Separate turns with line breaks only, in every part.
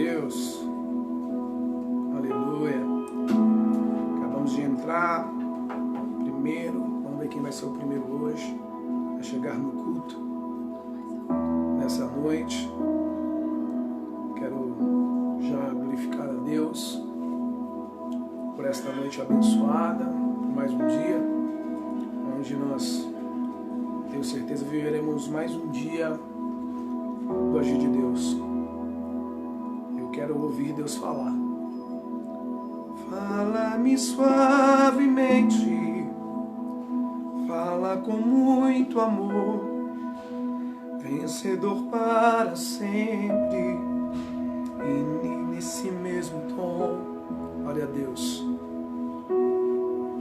Deus. Aleluia. Acabamos de entrar. Primeiro, vamos ver quem vai ser o primeiro hoje a chegar no culto nessa noite. Quero já glorificar a Deus por esta noite abençoada, por mais um dia, onde nós, tenho certeza, viveremos mais um dia do agir de Deus. Eu quero ouvir Deus falar. Fala-me suavemente, fala com muito amor, vencedor para sempre, e nesse mesmo tom. Glória a Deus.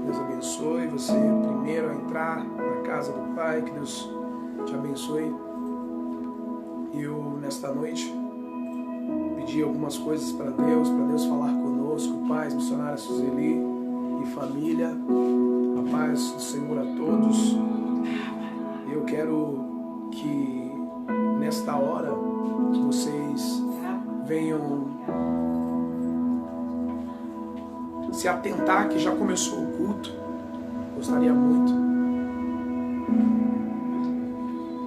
Deus abençoe você primeiro a entrar na casa do Pai. Que Deus te abençoe. Eu, nesta noite, pedi algumas coisas para Deus falar conosco, paz, missionária Suzeli e família. A paz do Senhor a todos. Eu quero que nesta hora vocês venham se atentar que já começou o culto. Gostaria muito.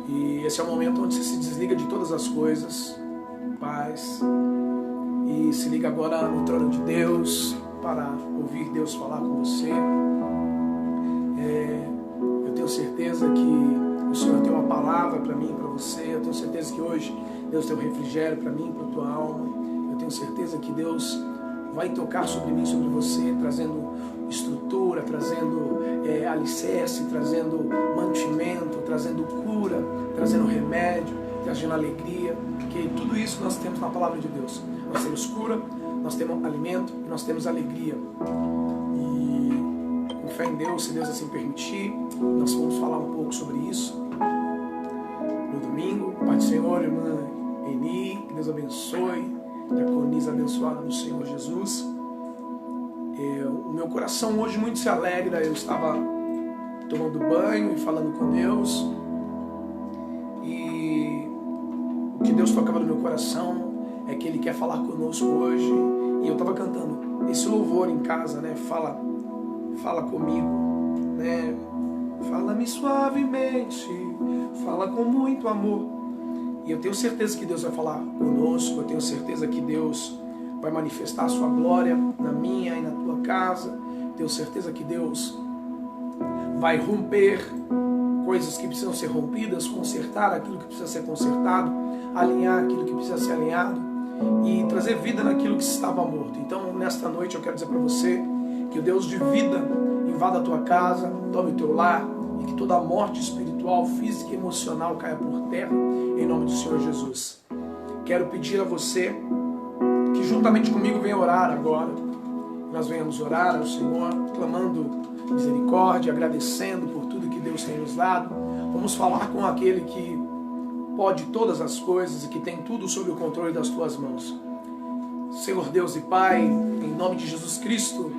E esse é o momento onde você se desliga de todas as coisas, paz, e se liga agora no trono de Deus para ouvir Deus falar com você. Eu tenho certeza que o Senhor tem uma palavra para mim, para você. Eu tenho certeza que hoje Deus tem um refrigério para mim, para a tua alma. Eu tenho certeza que Deus vai tocar sobre mim, sobre você, trazendo estrutura, trazendo alicerce, trazendo mantimento, trazendo cura, trazendo remédio, trazendo alegria, porque tudo isso nós temos na palavra de Deus. Nós temos cura, nós temos alimento e nós temos alegria. E com fé em Deus, se Deus assim permitir, nós vamos falar um pouco sobre isso no domingo. Pai do Senhor, irmã Eni, que Deus abençoe. Diaconisa abençoada do Senhor Jesus. O meu coração hoje muito se alegra. Eu estava tomando banho e falando com Deus, e o que Deus tocava no meu coração é que Ele quer falar conosco hoje. E eu estava cantando esse louvor em casa, né? Fala comigo, né? Fala-me suavemente, fala com muito amor. E eu tenho certeza que Deus vai falar conosco. Eu tenho certeza que Deus vai manifestar a sua glória na minha e na tua casa. Tenho certeza que Deus vai romper coisas que precisam ser rompidas, consertar aquilo que precisa ser consertado, alinhar aquilo que precisa ser alinhado e trazer vida naquilo que estava morto. Então, nesta noite eu quero dizer para você que o Deus de vida invada a tua casa, tome o teu lar, e que toda a morte espiritual, física e emocional caia por terra, em nome do Senhor Jesus. Quero pedir a você que juntamente comigo venha orar agora. Nós venhamos orar ao Senhor, clamando misericórdia, agradecendo por tudo que Deus tem nos dado. Vamos falar com aquele que pode todas as coisas e que tem tudo sob o controle das tuas mãos. Senhor Deus e Pai, em nome de Jesus Cristo,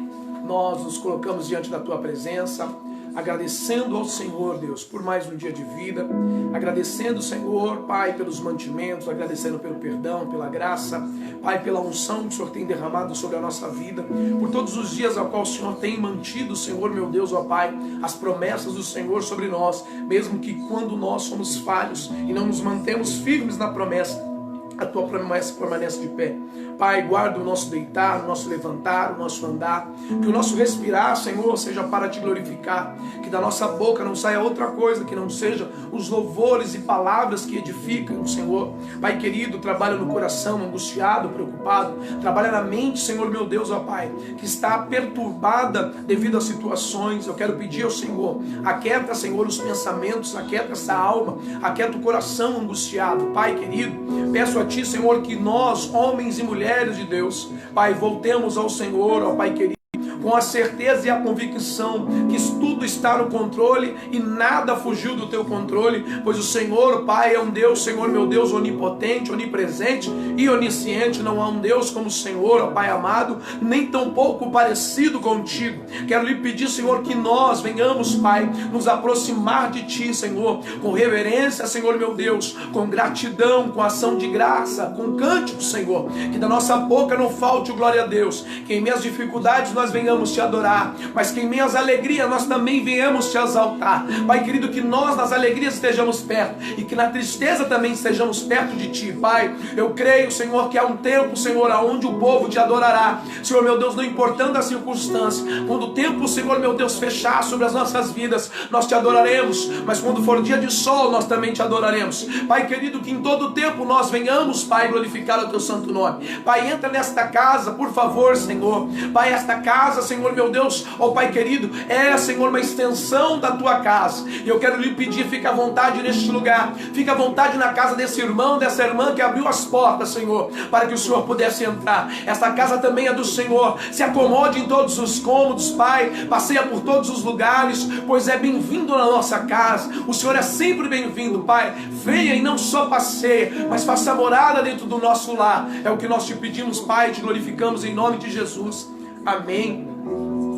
nós nos colocamos diante da tua presença, agradecendo ao Senhor, Deus, por mais um dia de vida, agradecendo, Senhor, Pai, pelos mantimentos, agradecendo pelo perdão, pela graça, Pai, pela unção que o Senhor tem derramado sobre a nossa vida, por todos os dias ao qual o Senhor tem mantido, Senhor, meu Deus, ó Pai, as promessas do Senhor sobre nós, mesmo que quando nós somos falhos e não nos mantemos firmes na promessa, a tua promessa permanece de pé. Pai, guarda o nosso deitar, o nosso levantar, o nosso andar, que o nosso respirar, Senhor, seja para te glorificar, que da nossa boca não saia outra coisa que não seja os louvores e palavras que edificam, Senhor. Pai querido, trabalha no coração angustiado, preocupado, trabalha na mente, Senhor meu Deus, ó Pai, que está perturbada devido às situações. Eu quero pedir ao Senhor, aquieta, Senhor, os pensamentos, aquieta essa alma, aquieta o coração angustiado. Pai querido, peço a Ti, Senhor, que nós, homens e mulheres de Deus, Pai, voltemos ao Senhor, ó Pai querido, com a certeza e a convicção que tudo está no controle e nada fugiu do teu controle, pois o Senhor, Pai, é um Deus, Senhor meu Deus, onipotente, onipresente e onisciente. Não há um Deus como o Senhor, ó Pai amado, nem tampouco parecido contigo. Quero lhe pedir, Senhor, que nós venhamos, Pai, nos aproximar de Ti, Senhor, com reverência, Senhor meu Deus, com gratidão, com ação de graça, com cântico, Senhor, que da nossa boca não falte o glória a Deus, que em meias dificuldades nós venhamos Te adorar, mas que em meias alegrias nós também venhamos Te exaltar. Pai querido, que nós nas alegrias estejamos perto e que na tristeza também estejamos perto de Ti. Pai, eu creio, Senhor, que há um tempo, Senhor, aonde o povo Te adorará, Senhor meu Deus, não importando a circunstância. Quando o tempo, Senhor meu Deus, fechar sobre as nossas vidas, nós Te adoraremos, mas quando for dia de sol, nós também Te adoraremos. Pai querido, que em todo tempo nós venhamos, Pai, glorificar o Teu santo nome. Pai, entra nesta casa, por favor, Senhor. Pai, esta casa, Senhor meu Deus, ó Pai querido, é, Senhor, uma extensão da Tua casa. E eu quero lhe pedir, fica à vontade neste lugar, fica à vontade na casa desse irmão, dessa irmã que abriu as portas, Senhor, para que o Senhor pudesse entrar. Esta casa também é do Senhor. Se acomode em todos os cômodos, Pai, passeia por todos os lugares, pois é bem-vindo na nossa casa. O Senhor é sempre bem-vindo, Pai. Venha e não só passeia, mas faça morada dentro do nosso lar. É o que nós Te pedimos, Pai, Te glorificamos em nome de Jesus. Amém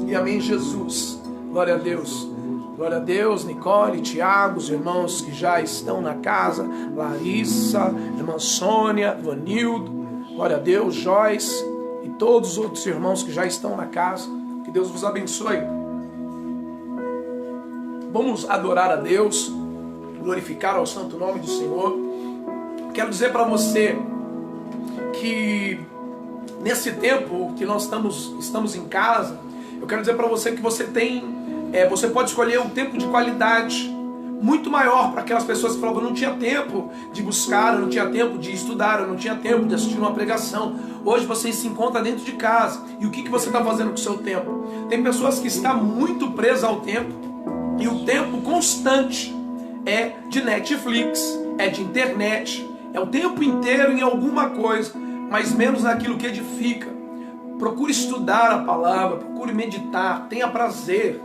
e amém, Jesus. Glória a Deus. Glória a Deus. Nicole, Tiago, os irmãos que já estão na casa, Larissa, irmã Sônia, Vanildo, glória a Deus, Joyce e todos os outros irmãos que já estão na casa. Que Deus vos abençoe. Vamos adorar a Deus, glorificar ao santo nome do Senhor. Quero dizer para você que nesse tempo que nós estamos em casa, eu quero dizer para você que você pode escolher um tempo de qualidade muito maior para aquelas pessoas que falavam: eu não tinha tempo de buscar, eu não tinha tempo de estudar, eu não tinha tempo de assistir uma pregação. Hoje você se encontra dentro de casa. E o que você está fazendo com o seu tempo? Tem pessoas que estão muito presas ao tempo, e o tempo constante é de Netflix, é de internet, é o tempo inteiro em alguma coisa, mas menos naquilo que edifica. Procure estudar a palavra, procure meditar, tenha prazer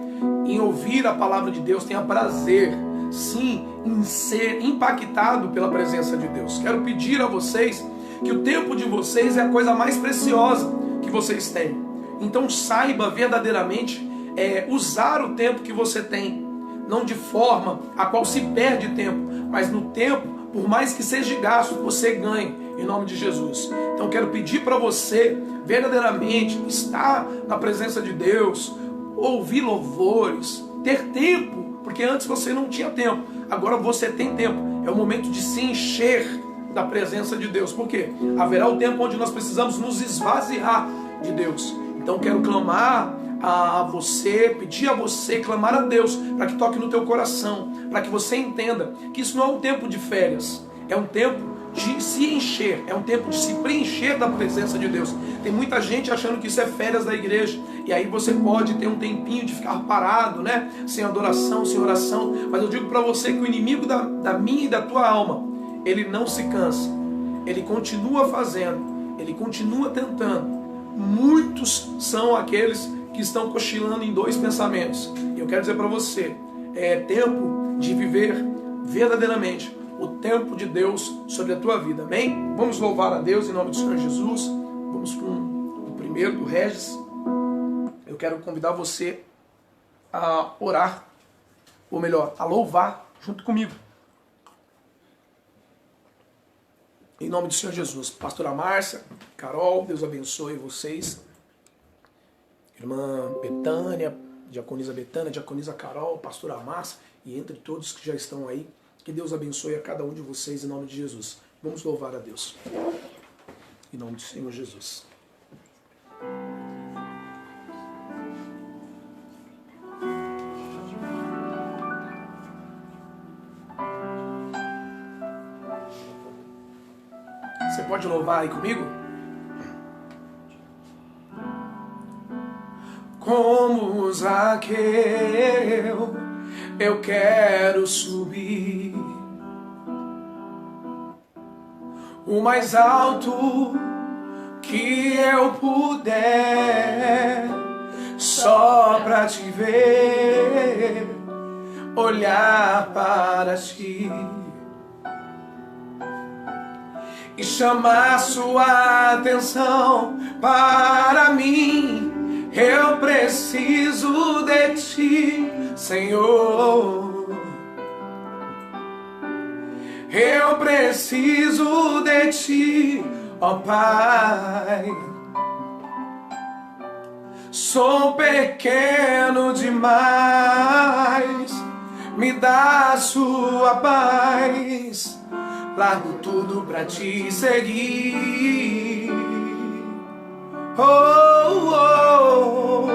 em ouvir a palavra de Deus, tenha prazer, sim, em ser impactado pela presença de Deus. Quero pedir a vocês que o tempo de vocês é a coisa mais preciosa que vocês têm. Então saiba verdadeiramente usar o tempo que você tem, não de forma a qual se perde tempo, mas no tempo, por mais que seja gasto, você ganha, em nome de Jesus. Então quero pedir para você verdadeiramente estar na presença de Deus, ouvir louvores, ter tempo, porque antes você não tinha tempo, agora você tem tempo. É o momento de se encher da presença de Deus, porque haverá o tempo onde nós precisamos nos esvaziar de Deus. Então quero clamar a você, pedir a você, clamar a Deus para que toque no teu coração, para que você entenda que isso não é um tempo de férias, é um tempo de se encher, é um tempo de se preencher da presença de Deus. Tem muita gente achando que isso é férias da igreja, e aí você pode ter um tempinho de ficar parado, né? Sem adoração, sem oração. Mas eu digo para você que o inimigo da minha e da tua alma, ele não se cansa, ele continua fazendo, ele continua tentando. Muitos são aqueles que estão cochilando em dois pensamentos. E eu quero dizer para você, é tempo de viver verdadeiramente o tempo de Deus sobre a tua vida, amém? Vamos louvar a Deus em nome do Senhor Jesus. Vamos com o primeiro do Regis. Eu quero convidar você a orar, ou melhor, a louvar junto comigo. Em nome do Senhor Jesus. Pastora Márcia, Carol, Deus abençoe vocês. Irmã Betânia, diaconisa Betânia, diaconisa Carol, pastora Márcia e entre todos que já estão aí. Que Deus abençoe a cada um de vocês em nome de Jesus. Vamos louvar a Deus. Em nome do Senhor Jesus. Você pode louvar aí comigo? Como Zaqueu, eu quero subir o mais alto que eu puder, só pra te ver, olhar para ti e chamar sua atenção para mim. Eu preciso de ti, Senhor. Eu preciso de ti, ó Pai. Sou pequeno demais, me dá sua paz. Largo tudo pra te seguir. Oh, oh,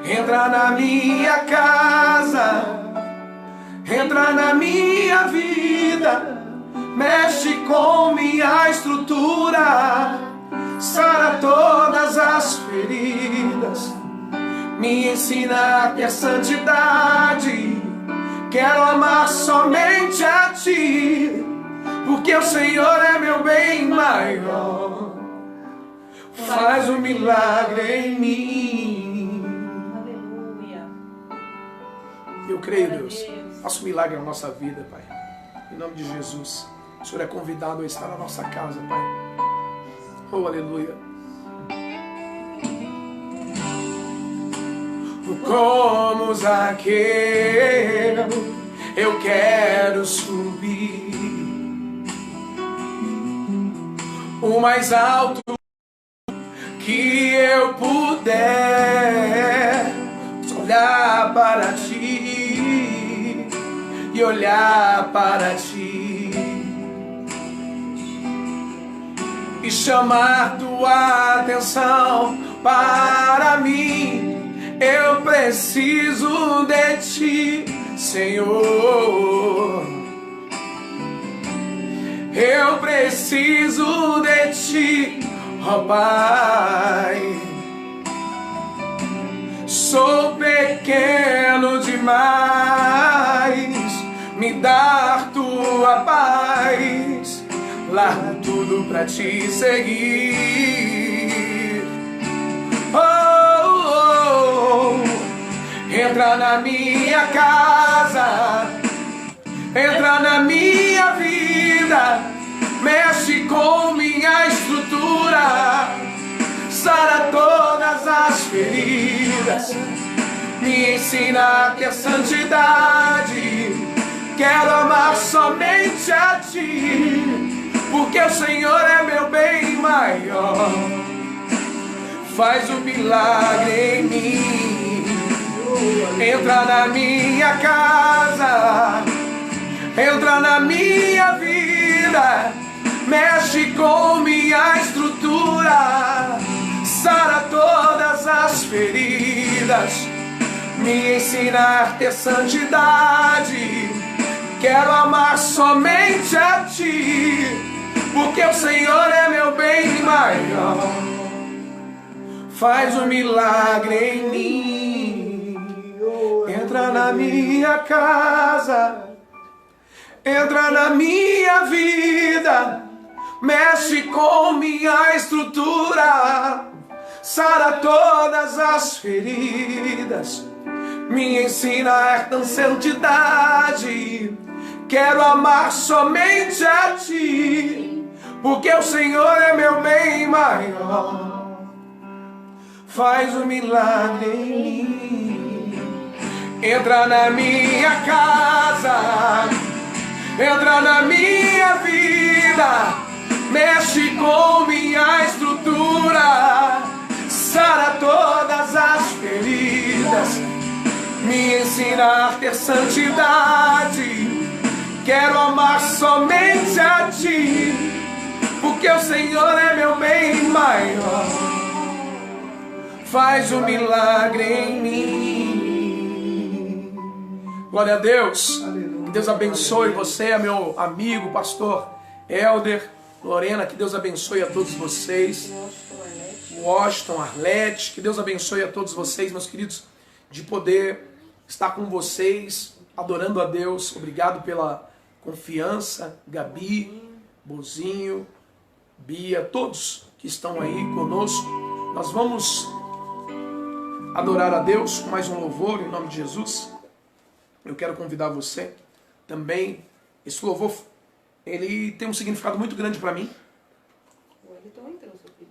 entra na minha casa, entra na minha vida, mexe com minha estrutura, sara todas as feridas, me ensina a ter santidade. Quero amar somente a ti, porque o Senhor é meu bem maior. Faz um milagre em mim.
Aleluia.
Eu creio, Deus. Faça um milagre na nossa vida, Pai. Em nome de Jesus. O Senhor é convidado a estar na nossa casa, Pai. Oh, aleluia. Como Zaqueu, eu quero subir o mais alto que eu puder, olhar para ti e olhar para ti e chamar tua atenção para mim. Eu preciso de ti, Senhor. Eu preciso de ti, ó Pai. Sou pequeno demais, me dá tua paz. Largo tudo pra te seguir. Oh, oh, oh. Entra na minha casa, entra na minha vida, mexe com minha estrutura, sara todas as feridas, me ensina a ter santidade. Quero amar somente a ti, porque o Senhor é meu bem maior. Faz um milagre em mim. Entra na minha casa, entra na minha vida, mexe com minha estrutura, sara todas as feridas, me ensina a ter santidade. Quero amar somente a ti, porque o Senhor é meu bem maior. Faz um milagre em mim. Entra na minha casa, entra na minha vida, mexe com minha estrutura, sara todas as feridas, me ensina a ter santidade. Quero amar somente a ti, porque o Senhor é meu bem maior. Faz um milagre em mim. Entra na minha casa, entra na minha vida, mexe com minha estrutura, sara todas as feridas, me ensina a ter santidade. Quero amar somente a ti, porque o Senhor é meu bem maior. Faz um milagre em mim. Glória a Deus. Que Deus abençoe você, meu amigo, pastor Helder, Lorena. Que Deus abençoe a todos vocês. Washington, Arlete. Que Deus abençoe a todos vocês, meus queridos, de poder estar com vocês, adorando a Deus. Obrigado pela confiança. Gabi, Bozinho, Bia, todos que estão aí conosco. Nós vamos adorar a Deus com mais um louvor em nome de Jesus. Eu quero convidar você também. Esse louvor, ele tem um significado muito grande para mim.
O Wellington entrou, seu filho.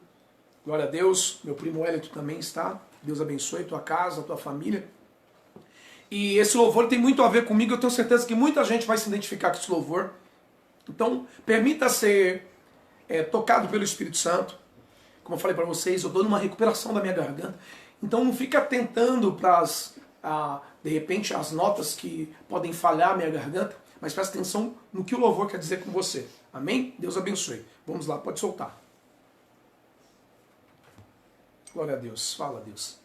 Glória a Deus, meu primo Wellington também está. Deus abençoe tua casa, tua família. E esse louvor tem muito a ver comigo, eu tenho certeza que muita gente vai se identificar com esse louvor. Então, permita ser tocado pelo Espírito Santo. Como eu falei para vocês, eu estou numa recuperação da minha garganta. Então não fica atentando para de repente, as notas que podem falhar a minha garganta, mas presta atenção no que o louvor quer dizer com você. Amém? Deus abençoe. Vamos lá, pode soltar. Glória a Deus. Fala, Deus.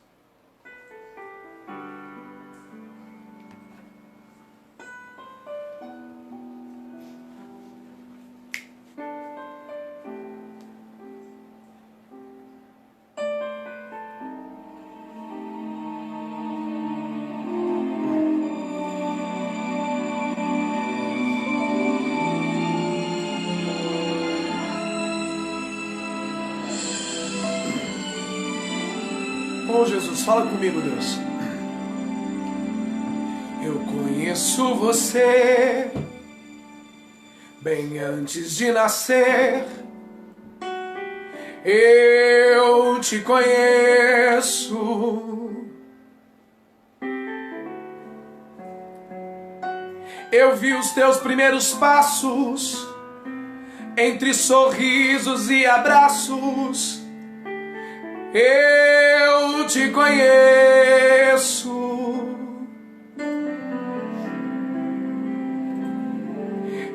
Oh, Jesus, fala comigo, Deus. Eu conheço você bem antes de nascer. Eu te conheço. Eu vi os teus primeiros passos entre sorrisos e abraços. Eu te conheço.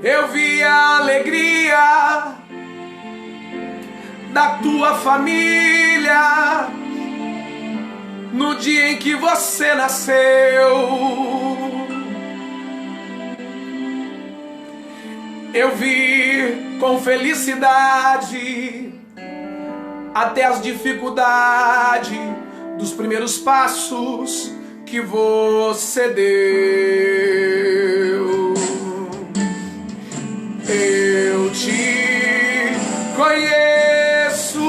Eu vi a alegria da tua família no dia em que você nasceu. Eu vi com felicidade até as dificuldades dos primeiros passos que você deu. Eu te conheço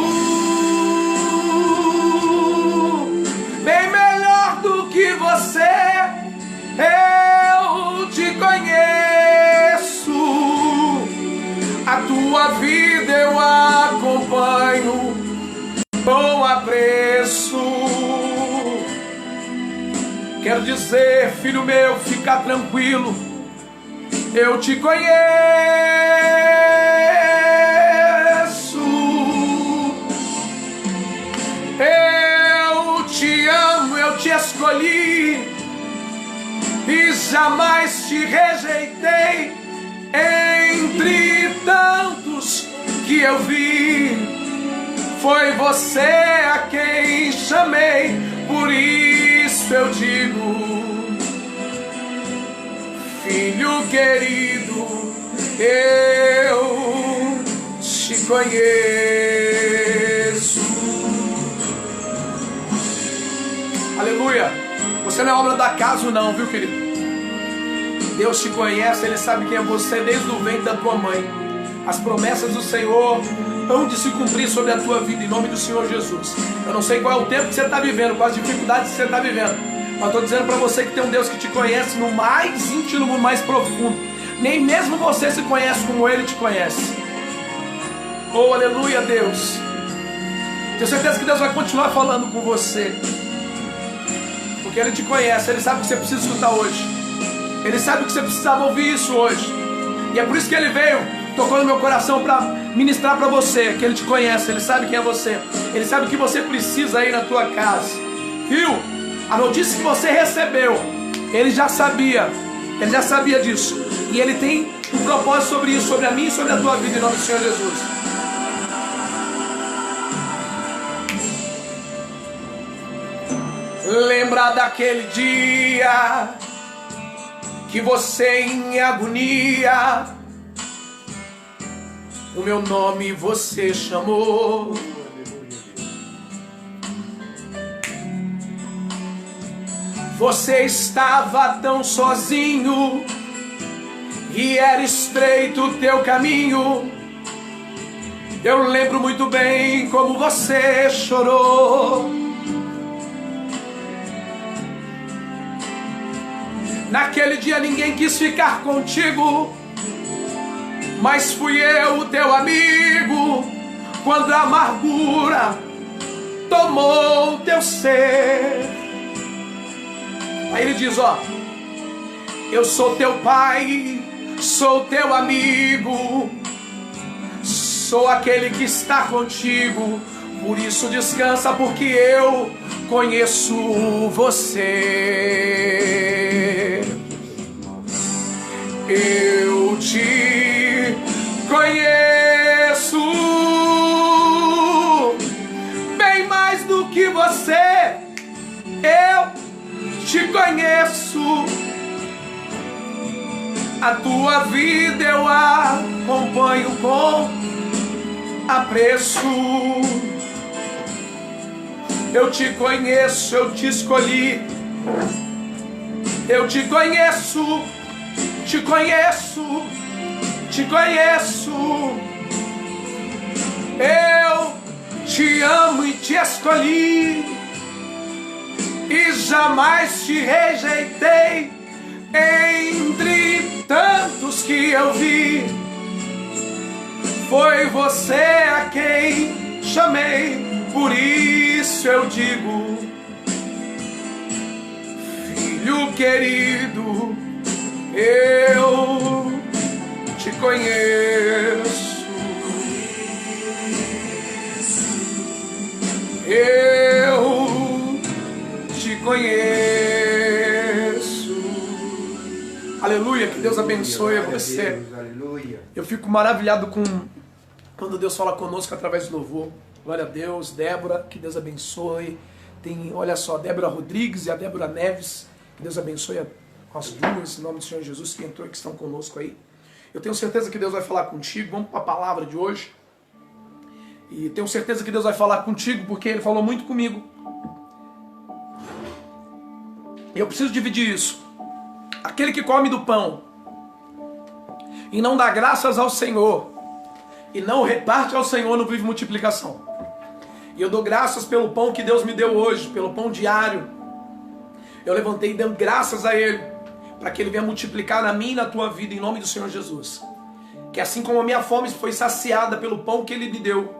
bem melhor do que você. Eu te conheço. A tua vida eu acompanho com apreço. Quero dizer, filho meu, fica tranquilo. Eu te conheço. Eu te amo, eu te escolhi e jamais te rejeitei. Entre tantos que eu vi, foi você a quem chamei. Por isso eu digo, filho querido, eu te conheço. Aleluia. Você não é obra do acaso não, viu, querido? Deus te conhece, Ele sabe quem é você desde o ventre da tua mãe. As promessas do Senhor hão de se cumprir sobre a tua vida, em nome do Senhor Jesus. Eu não sei qual é o tempo que você está vivendo, quais as dificuldades que você está vivendo, mas estou dizendo para você que tem um Deus que te conhece no mais íntimo, no mais profundo. Nem mesmo você se conhece como Ele te conhece. Oh, aleluia, Deus. Tenho certeza que Deus vai continuar falando com você, porque Ele te conhece, Ele sabe o que você precisa escutar hoje. Ele sabe que você precisava ouvir isso hoje. E é por isso que Ele veio, tocou no meu coração para ministrar para você, que Ele te conhece, Ele sabe quem é você. Ele sabe o que você precisa aí na tua casa. Viu? A notícia que você recebeu, Ele já sabia disso. E Ele tem um propósito sobre isso, sobre a mim e sobre a tua vida, em nome do Senhor Jesus. Lembra daquele dia que você em agonia, o meu nome você chamou. Você estava tão sozinho e era estreito o teu caminho. Eu lembro muito bem como você chorou. Naquele dia ninguém quis ficar contigo, mas fui eu o teu amigo. Quando a amargura tomou teu ser. Aí ele diz, ó, eu sou teu pai, sou teu amigo, sou aquele que está contigo. Por isso descansa, porque eu conheço você. Eu te conheço bem mais do que você. Eu te conheço. A tua vida eu acompanho com apreço. Eu te conheço, eu te escolhi. Eu te conheço, te conheço, te conheço. Eu te amo e te escolhi, e jamais te rejeitei. Entre tantos que eu vi, foi você a quem chamei. Por isso eu digo, filho querido, eu te conheço. Eu te conheço. Aleluia, que Deus abençoe você. Eu fico maravilhado quando Deus fala conosco através do louvor. Glória a Deus. Débora, que Deus abençoe. Tem, olha só, Débora Rodrigues e a Débora Neves. Que Deus abençoe as duas, em nome do Senhor Jesus, que entrou e que estão conosco aí. Eu tenho certeza que Deus vai falar contigo. Vamos para a palavra de hoje. E tenho certeza que Deus vai falar contigo, porque Ele falou muito comigo. E eu preciso dividir isso. Aquele que come do pão e não dá graças ao Senhor e não reparte ao Senhor, não vive multiplicação. E eu dou graças pelo pão que Deus me deu hoje, pelo pão diário. Eu levantei e dei graças a Ele, para que Ele venha multiplicar na minha e na tua vida, em nome do Senhor Jesus. Que assim como a minha fome foi saciada pelo pão que Ele me deu,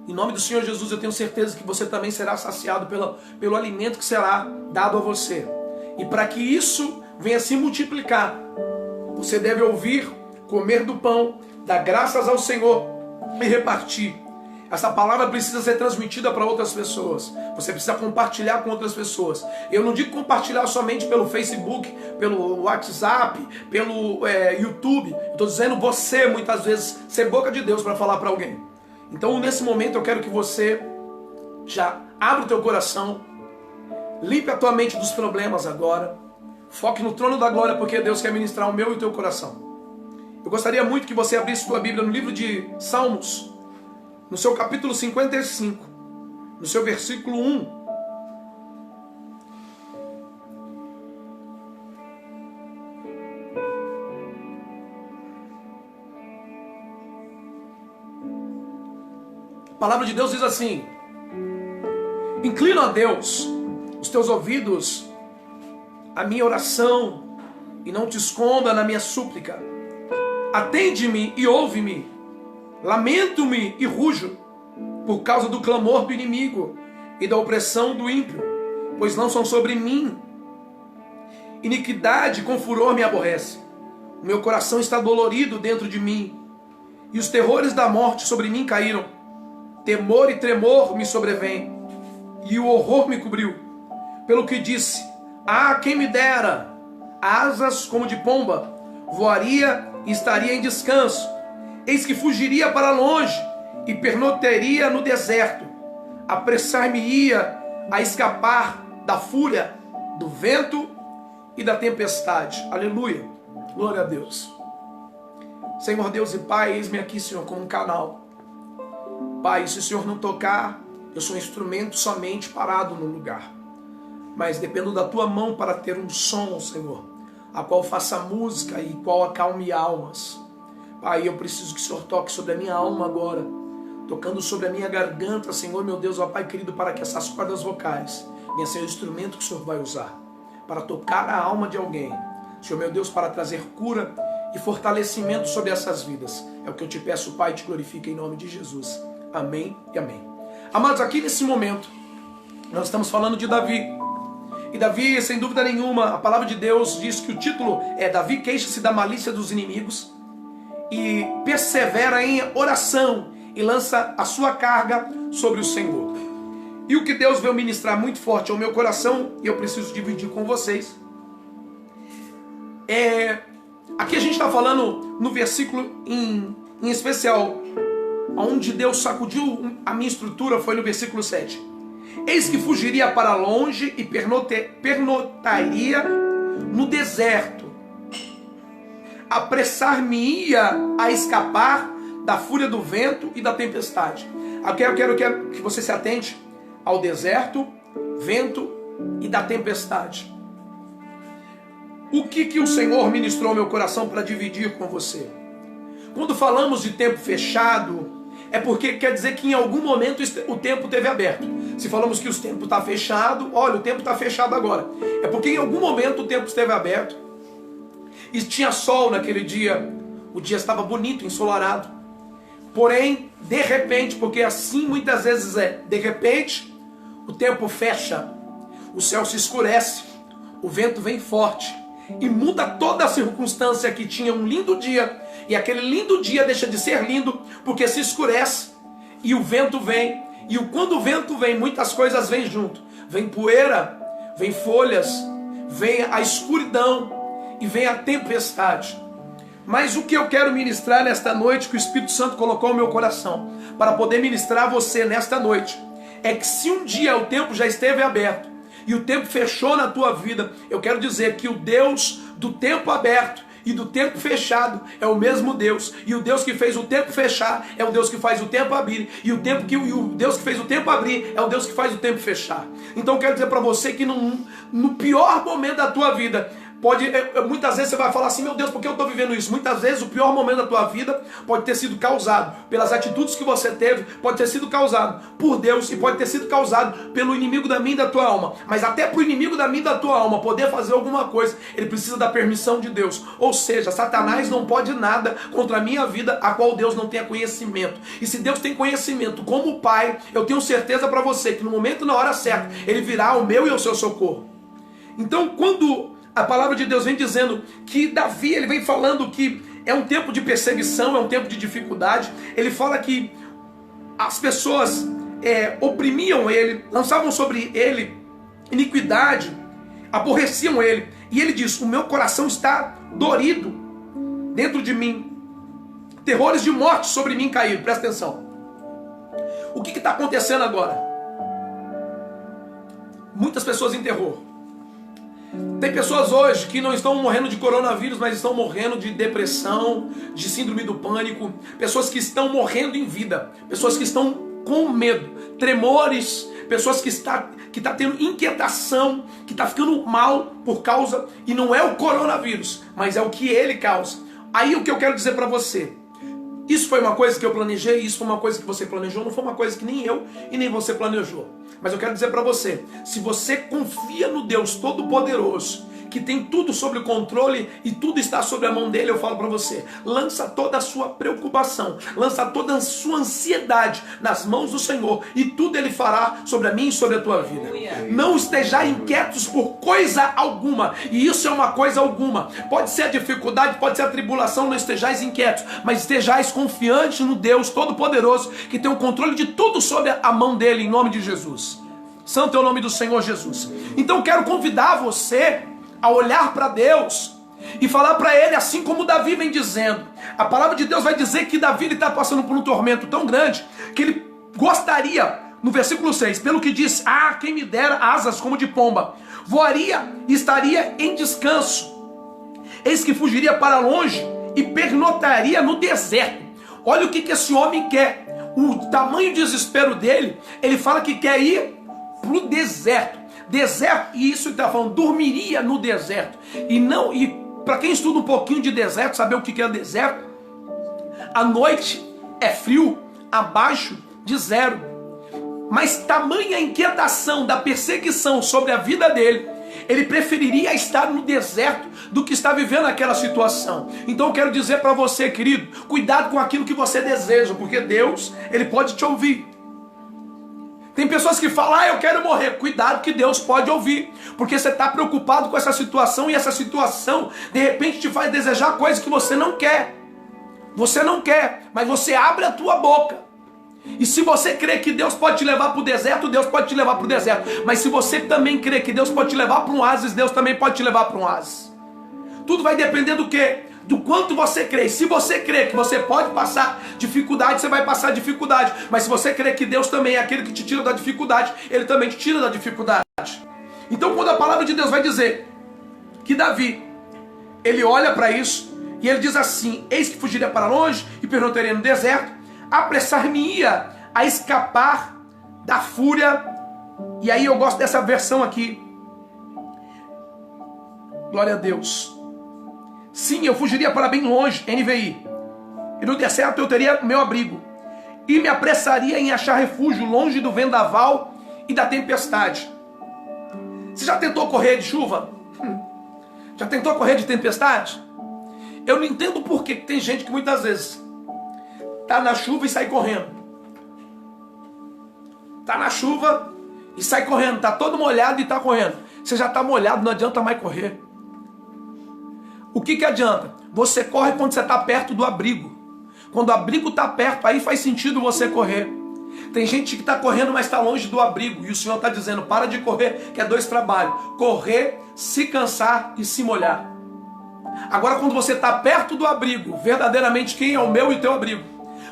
em nome do Senhor Jesus, eu tenho certeza que você também será saciado pelo alimento que será dado a você. E para que isso venha se multiplicar, você deve ouvir, comer do pão, dar graças ao Senhor e repartir. Essa palavra precisa ser transmitida para outras pessoas. Você precisa compartilhar com outras pessoas. Eu não digo compartilhar somente pelo Facebook, pelo WhatsApp, pelo YouTube. Eu estou dizendo você, muitas vezes, ser boca de Deus para falar para alguém. Então, nesse momento, eu quero que você já abra o teu coração, limpe a tua mente dos problemas agora, foque no trono da glória, porque Deus quer ministrar o meu e o teu coração. Eu gostaria muito que você abrisse tua Bíblia no livro de Salmos, no seu capítulo 55, no seu versículo 1. A palavra de Deus diz assim: inclina a Deus os teus ouvidos à minha oração e não te esconda na minha súplica. Atende-me e ouve-me. Lamento-me e rujo por causa do clamor do inimigo e da opressão do ímpio, pois não são sobre mim. Iniquidade com furor me aborrece. O meu coração está dolorido dentro de mim, e os terrores da morte sobre mim caíram. Temor e tremor me sobrevêm, e o horror me cobriu. Pelo que disse: ah, quem me dera asas como de pomba, voaria e estaria em descanso. Eis que fugiria para longe e pernoiteria no deserto. Apressar-me-ia a escapar da fúria, do vento e da tempestade. Aleluia. Glória a Deus. Senhor Deus e Pai, eis-me aqui, Senhor, como um canal. Pai, se o Senhor não tocar, eu sou um instrumento somente parado no lugar. Mas dependo da Tua mão para ter um som, Senhor, a qual faça música e qual acalme almas. Pai, eu preciso que o Senhor toque sobre a minha alma agora, tocando sobre a minha garganta, Senhor, meu Deus, ó Pai querido, para que essas cordas vocais venham ser o instrumento que o Senhor vai usar para tocar a alma de alguém, Senhor meu Deus, para trazer cura e fortalecimento sobre essas vidas. É o que eu te peço, Pai, te glorifica em nome de Jesus. Amém e amém. Amados, aqui nesse momento, nós estamos falando de Davi. E Davi, sem dúvida nenhuma, a palavra de Deus diz que o título é Davi queixa-se da malícia dos inimigos e persevera em oração e lança a sua carga sobre o Senhor. E o que Deus veio ministrar muito forte ao meu coração, e eu preciso dividir com vocês, aqui a gente está falando no versículo em especial, onde Deus sacudiu a minha estrutura, foi no versículo 7. Eis que fugiria para longe e pernotaria no deserto. Apressar-me-ia a escapar da fúria do vento e da tempestade. Eu quero que você se atente ao deserto, vento e da tempestade. O que o Senhor ministrou ao meu coração para dividir com você? Quando falamos de tempo fechado, é porque quer dizer que em algum momento o tempo esteve aberto. Se falamos que o tempo está fechado, olha, o tempo está fechado agora. É porque em algum momento o tempo esteve aberto e tinha sol naquele dia. O dia estava bonito, ensolarado. Porém, de repente, porque assim muitas vezes de repente, o tempo fecha, o céu se escurece, o vento vem forte e muda toda a circunstância que tinha um lindo dia, e aquele lindo dia deixa de ser lindo porque se escurece e o vento vem, e quando o vento vem, muitas coisas vêm junto. Vem poeira, vem folhas, vem a escuridão e vem a tempestade. Mas o que eu quero ministrar nesta noite, que o Espírito Santo colocou no meu coração, para poder ministrar a você nesta noite, é que se um dia o tempo já esteve aberto, e o tempo fechou na tua vida, eu quero dizer que o Deus do tempo aberto e do tempo fechado é o mesmo Deus. E o Deus que fez o tempo fechar é o Deus que faz o tempo abrir. E o Deus que fez o tempo abrir é o Deus que faz o tempo fechar. Então eu quero dizer para você que no pior momento da tua vida, muitas vezes você vai falar assim, meu Deus, por que eu estou vivendo isso? Muitas vezes o pior momento da tua vida pode ter sido causado pelas atitudes que você teve, pode ter sido causado por Deus e pode ter sido causado pelo inimigo da minha e da tua alma. Mas até para o inimigo da minha e da tua alma poder fazer alguma coisa, ele precisa da permissão de Deus. Ou seja, Satanás não pode nada contra a minha vida, a qual Deus não tenha conhecimento. E se Deus tem conhecimento como Pai, eu tenho certeza para você que no momento e na hora certa, ele virá ao meu e ao seu socorro. Então, quando a palavra de Deus vem dizendo que Davi, ele vem falando que é um tempo de perseguição, é um tempo de dificuldade. Ele fala que as pessoas oprimiam ele, lançavam sobre ele iniquidade, aborreciam ele. E ele diz, o meu coração está dorido dentro de mim. Terrores de morte sobre mim caíram. Presta atenção. O que está acontecendo agora? Muitas pessoas em terror. Tem pessoas hoje que não estão morrendo de coronavírus, mas estão morrendo de depressão, de síndrome do pânico. Pessoas que estão morrendo em vida. Pessoas que estão com medo, tremores. Pessoas que está tendo inquietação, que está ficando mal por causa, e não é o coronavírus, mas é o que ele causa. Aí o que eu quero dizer para você, isso foi uma coisa que eu planejei, isso foi uma coisa que você planejou, não foi uma coisa que nem eu e nem você planejou. Mas eu quero dizer para você, se você confia no Deus Todo-Poderoso, que tem tudo sob o controle e tudo está sob a mão dele, eu falo para você, lança toda a sua preocupação, lança toda a sua ansiedade nas mãos do Senhor, e tudo ele fará sobre a minha e sobre a tua vida. Não estejais inquietos por coisa alguma, e isso é uma coisa alguma. Pode ser a dificuldade, pode ser a tribulação, não estejais inquietos, mas estejais confiantes no Deus Todo-Poderoso, que tem o controle de tudo sob a mão dele, em nome de Jesus. Santo é o nome do Senhor Jesus. Então quero convidar você a olhar para Deus e falar para Ele, assim como Davi vem dizendo. A palavra de Deus vai dizer que Davi está passando por um tormento tão grande que ele gostaria, no versículo 6, pelo que diz, quem me dera asas como de pomba, voaria e estaria em descanso, eis que fugiria para longe e pernotaria no deserto. Olha o que esse homem quer, o tamanho de desespero dele. Ele fala que quer ir para o deserto. Deserto, e isso ele está falando, dormiria no deserto. E para quem estuda um pouquinho de deserto, saber o que é deserto, a noite é frio, abaixo de zero. Mas tamanha inquietação da perseguição sobre a vida dele, Ele preferiria estar no deserto do que estar vivendo aquela situação. Então eu quero dizer para você, querido, cuidado com aquilo que você deseja, porque Deus, Ele pode te ouvir. Tem pessoas que falam, eu quero morrer. Cuidado que Deus pode ouvir, porque você está preocupado com essa situação, e essa situação de repente te faz desejar coisas que você não quer. Você não quer, mas você abre a tua boca. E se você crê que Deus pode te levar para o deserto, Deus pode te levar para o deserto. Mas se você também crê que Deus pode te levar para um oásis, Deus também pode te levar para um oásis. Tudo vai depender do quê? Do quanto você crê. Se você crê que você pode passar dificuldade, você vai passar dificuldade. Mas se você crê que Deus também é aquele que te tira da dificuldade, Ele também te tira da dificuldade. Então quando a palavra de Deus vai dizer que Davi, ele olha para isso e ele diz assim: eis que fugiria para longe e pernoitaria no deserto, apressar-me-ia a escapar da fúria. E aí eu gosto dessa versão aqui. Glória a Deus. Sim, eu fugiria para bem longe, NVI. E no deserto eu teria meu abrigo. E me apressaria em achar refúgio longe do vendaval e da tempestade. Você já tentou correr de chuva? Já tentou correr de tempestade? Eu não entendo por que tem gente que muitas vezes tá na chuva e sai correndo. Tá na chuva e sai correndo. Tá todo molhado e tá correndo. Você já tá molhado, não adianta mais correr. O que adianta? Você corre quando você está perto do abrigo. Quando o abrigo está perto, aí faz sentido você correr. Tem gente que está correndo, mas está longe do abrigo. E o Senhor está dizendo, para de correr, que é dois trabalhos. Correr, se cansar e se molhar. Agora quando você está perto do abrigo, verdadeiramente quem é o meu e o teu abrigo?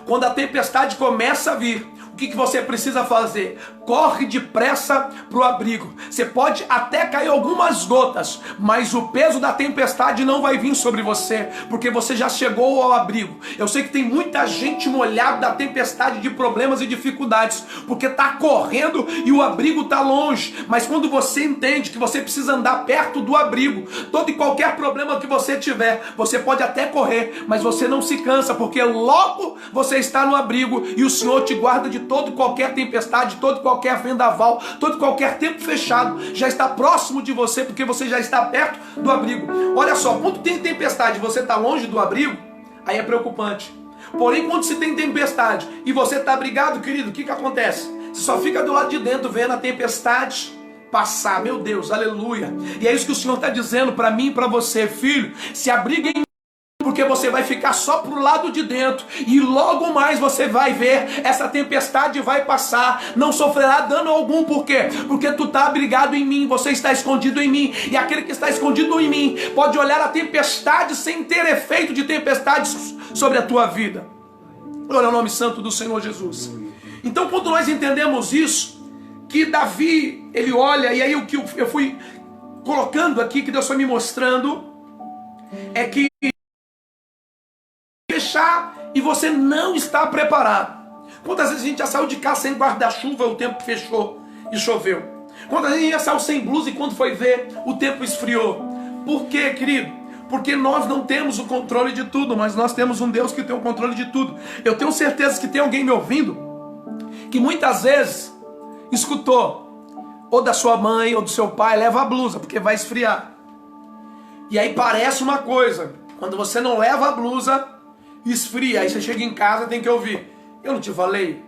Quando a tempestade começa a vir, o que você precisa fazer? Corre depressa para o abrigo. Você pode até cair algumas gotas, mas o peso da tempestade não vai vir sobre você, porque você já chegou ao abrigo. Eu sei que tem muita gente molhada da tempestade de problemas e dificuldades, porque está correndo e o abrigo está longe. Mas quando você entende que você precisa andar perto do abrigo, todo e qualquer problema que você tiver, você pode até correr, mas você não se cansa, porque logo você está no abrigo e o Senhor te guarda de todo e qualquer tempestade, todo e qualquer vendaval, todo e qualquer tempo fechado, já está próximo de você, porque você já está perto do abrigo. Olha só, quando tem tempestade e você está longe do abrigo, aí é preocupante. Porém, quando se tem tempestade e você está abrigado, querido, o que acontece? Você só fica do lado de dentro vendo a tempestade passar. Meu Deus, aleluia. E é isso que o Senhor está dizendo para mim e para você, filho. Se abriga em, porque você vai ficar só pro lado de dentro e logo mais você vai ver essa tempestade vai passar, não sofrerá dano algum. Por quê? Porque tu está abrigado em mim, você está escondido em mim, e aquele que está escondido em mim pode olhar a tempestade sem ter efeito de tempestade sobre a tua vida. Glória ao nome santo do Senhor Jesus. Então quando nós entendemos isso, que Davi, ele olha, e aí o que eu fui colocando aqui, que Deus foi me mostrando, é que fechar e você não está preparado. Quantas vezes a gente já saiu de casa sem guarda-chuva, o tempo fechou e choveu? Quantas vezes a gente já saiu sem blusa e quando foi ver, o tempo esfriou? Por quê, querido? Porque nós não temos o controle de tudo, mas nós temos um Deus que tem o controle de tudo. Eu tenho certeza que tem alguém me ouvindo que muitas vezes escutou, ou da sua mãe ou do seu pai, leva a blusa, porque vai esfriar. E aí parece uma coisa, quando você não leva a blusa, esfria, aí você chega em casa, tem que ouvir: eu não te falei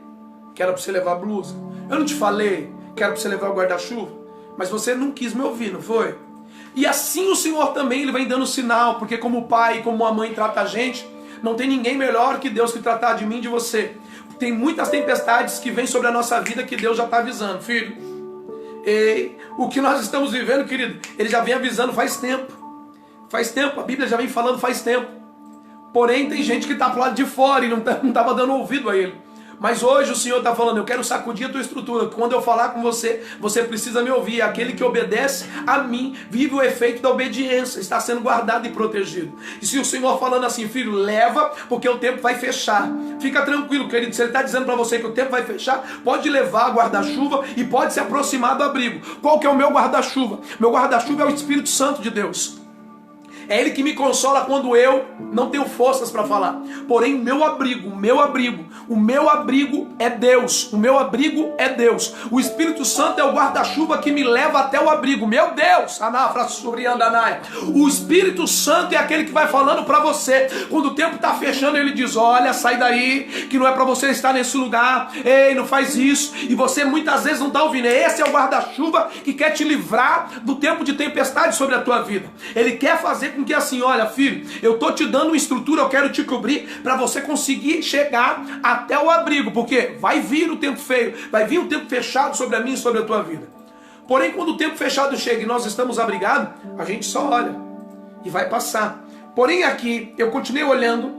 que era para você levar a blusa? Eu não te falei que era para você levar o guarda-chuva? Mas você não quis me ouvir, não foi? E assim o Senhor também, Ele vem dando sinal, porque como o pai, como a mãe trata a gente, não tem ninguém melhor que Deus que tratar de mim e de você. Tem muitas tempestades que vêm sobre a nossa vida que Deus já está avisando, filho. E o que nós estamos vivendo, querido, Ele já vem avisando faz tempo. Faz tempo, a Bíblia já vem falando faz tempo. Porém, tem gente que está pro lado de fora e não estava dando ouvido a Ele. Mas hoje o Senhor está falando: eu quero sacudir a tua estrutura. Quando eu falar com você, você precisa me ouvir. Aquele que obedece a mim vive o efeito da obediência, está sendo guardado e protegido. E se o Senhor falando assim: filho, leva, porque o tempo vai fechar. Fica tranquilo, querido. Se Ele está dizendo para você que o tempo vai fechar, pode levar guarda-chuva e pode se aproximar do abrigo. Qual que é o meu guarda-chuva? Meu guarda-chuva é o Espírito Santo de Deus. É Ele que me consola quando eu não tenho forças para falar. Porém, o meu abrigo é Deus. O meu abrigo é Deus. O Espírito Santo é o guarda-chuva que me leva até o abrigo. Meu Deus! O Espírito Santo é aquele que vai falando para você. Quando o tempo está fechando, ele diz: olha, sai daí, que não é para você estar nesse lugar. Ei, não faz isso. E você muitas vezes não está ouvindo. Esse é o guarda-chuva que quer te livrar do tempo de tempestade sobre a tua vida. Ele quer fazer com que assim, olha filho, eu tô te dando uma estrutura, eu quero te cobrir para você conseguir chegar até o abrigo, porque vai vir o tempo feio, vai vir o tempo fechado sobre a minha e sobre a tua vida. Porém, quando o tempo fechado chega e nós estamos abrigados, a gente só olha e vai passar. Porém aqui, eu continuei olhando,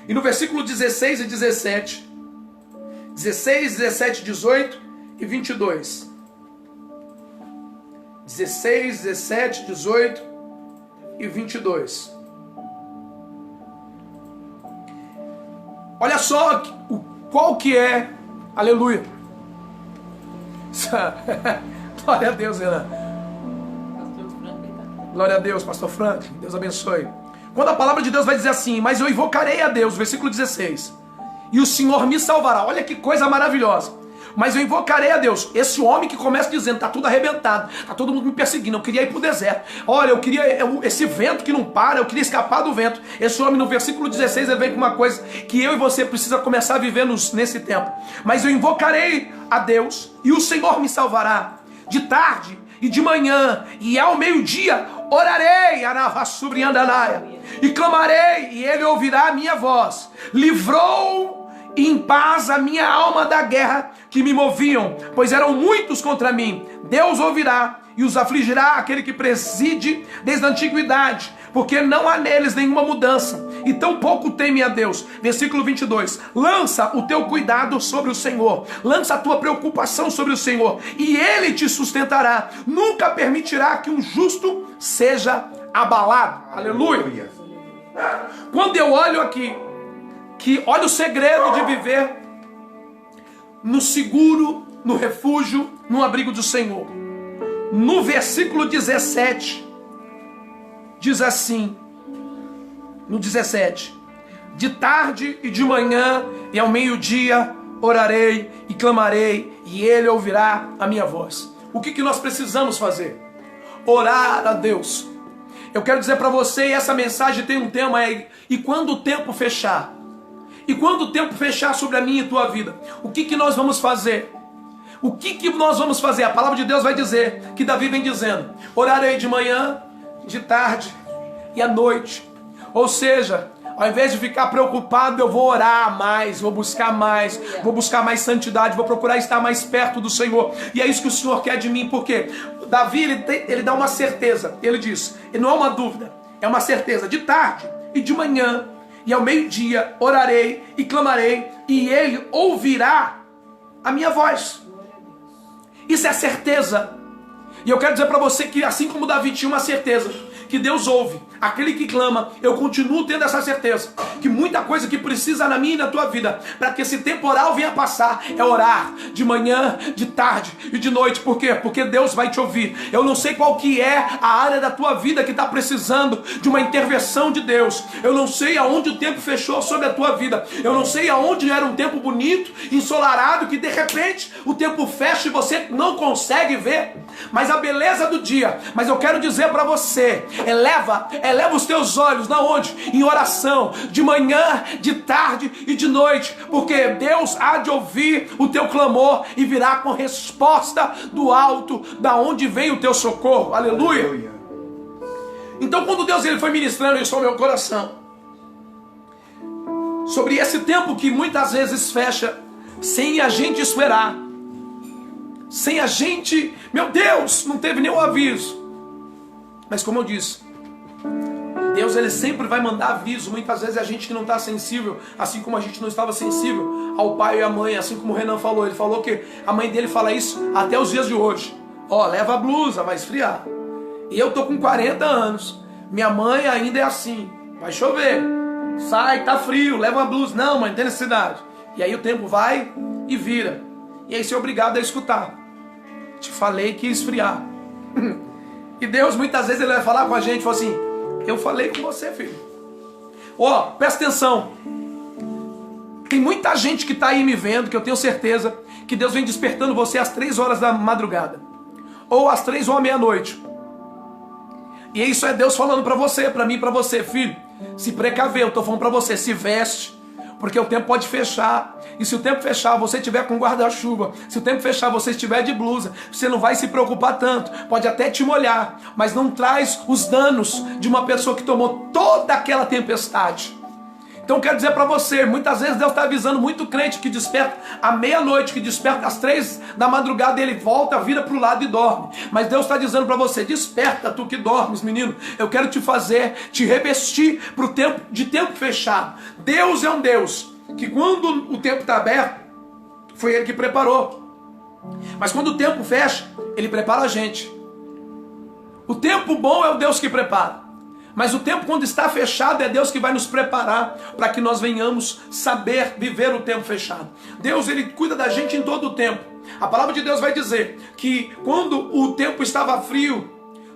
e no versículo 16 e 17, 16, 17, 18 e 22. 16, 17, 18 e 22. Olha só qual que é, aleluia. Glória a Deus, Renan. Glória a Deus, pastor Frank. Deus abençoe. Quando a palavra de Deus vai dizer assim: mas eu invocarei a Deus, versículo 16, e o Senhor me salvará. Olha que coisa maravilhosa. Mas eu invocarei a Deus. Esse homem que começa dizendo: está tudo arrebentado, está todo mundo me perseguindo, eu queria ir para o deserto. Olha, eu queria esse vento que não para, eu queria escapar do vento. Esse homem no versículo 16 ele vem com uma coisa que eu e você precisa começar a viver nesse tempo. Mas eu invocarei a Deus e o Senhor me salvará. De tarde e de manhã e ao meio-dia orarei, e clamarei, e ele ouvirá a minha voz. Livrou em paz a minha alma da guerra que me moviam, pois eram muitos contra mim. Deus ouvirá e os afligirá, aquele que preside desde a antiguidade, porque não há neles nenhuma mudança, e tão pouco temem a Deus. Versículo 22, lança o teu cuidado sobre o Senhor, lança a tua preocupação sobre o Senhor, e Ele te sustentará, nunca permitirá que um justo seja abalado. Aleluia. Quando eu olho aqui, que olha o segredo de viver no seguro, no refúgio, no abrigo do Senhor. No versículo 17, diz assim, no 17, de tarde e de manhã e ao meio-dia orarei e clamarei, e Ele ouvirá a minha voz. O que nós precisamos fazer? Orar a Deus. Eu quero dizer para você, e essa mensagem tem um tema aí: e quando o tempo fechar? E quando o tempo fechar sobre a minha e tua vida, o que nós vamos fazer? O que nós vamos fazer? A palavra de Deus vai dizer, que Davi vem dizendo: orarei de manhã, de tarde e à noite. Ou seja, ao invés de ficar preocupado, eu vou orar mais, vou buscar mais santidade, vou procurar estar mais perto do Senhor. E é isso que o Senhor quer de mim, porque Davi ele dá uma certeza. Ele diz, e não é uma dúvida, é uma certeza: de tarde e de manhã e ao meio-dia orarei e clamarei, e Ele ouvirá a minha voz. Isso é a certeza. E eu quero dizer para você que assim como Davi tinha uma certeza que Deus ouve aquele que clama, eu continuo tendo essa certeza que muita coisa que precisa na minha e na tua vida para que esse temporal venha passar é orar de manhã, de tarde e de noite. Por quê? Porque Deus vai te ouvir. Eu não sei qual que é a área da tua vida que está precisando de uma intervenção de Deus. Eu não sei aonde o tempo fechou sobre a tua vida. Eu não sei aonde era um tempo bonito, ensolarado, que de repente o tempo fecha e você não consegue ver mas a beleza do dia. Mas eu quero dizer para você, eleva os teus olhos, na onde? Em oração, de manhã, de tarde e de noite, porque Deus há de ouvir o teu clamor e virá com resposta do alto, da onde vem o teu socorro. Aleluia. Então quando Deus ele foi ministrando isso ao meu coração, sobre esse tempo que muitas vezes fecha sem a gente esperar, sem a gente, meu Deus, não teve nenhum aviso. Mas como eu disse, Deus ele sempre vai mandar aviso. Muitas vezes é a gente que não está sensível, assim como a gente não estava sensível ao pai e à mãe, assim como o Renan falou. Ele falou que a mãe dele fala isso até os dias de hoje. Ó, leva a blusa, vai esfriar. E eu tô com 40 anos, minha mãe ainda é assim: vai chover, sai, tá frio, leva a blusa. Não, mãe, não tem necessidade. E aí o tempo vai e vira. E aí você é obrigado a escutar. Te falei que ia esfriar. E Deus muitas vezes ele vai falar com a gente, fala assim: Eu falei com você, filho. Ó, presta atenção. Tem muita gente que está aí me vendo, que eu tenho certeza que Deus vem despertando você às 3 horas da madrugada. Ou às 3 ou à meia-noite. E isso é Deus falando para você, para mim, para você, filho. Se precaver, eu estou falando para você, se veste. Porque o tempo pode fechar. E se o tempo fechar, você estiver com guarda-chuva, se o tempo fechar, você estiver de blusa, você não vai se preocupar tanto. Pode até te molhar, mas não traz os danos de uma pessoa que tomou toda aquela tempestade. Então quero dizer para você, muitas vezes Deus está avisando muito crente que desperta à meia-noite, que desperta às 3 da madrugada, ele volta, vira para o lado e dorme. Mas Deus está dizendo para você, desperta tu que dormes, menino. Eu quero te fazer, te revestir para o tempo de tempo fechado. Deus é um Deus que quando o tempo está aberto, foi Ele que preparou. Mas quando o tempo fecha, Ele prepara a gente. O tempo bom é o Deus que prepara. Mas o tempo quando está fechado é Deus que vai nos preparar para que nós venhamos saber viver o tempo fechado. Deus, Ele cuida da gente em todo o tempo. A palavra de Deus vai dizer que quando o tempo estava frio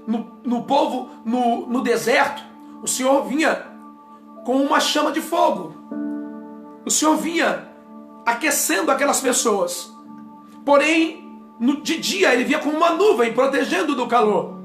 no deserto, o Senhor vinha com uma chama de fogo. O Senhor vinha aquecendo aquelas pessoas. Porém, de dia Ele vinha com uma nuvem protegendo do calor.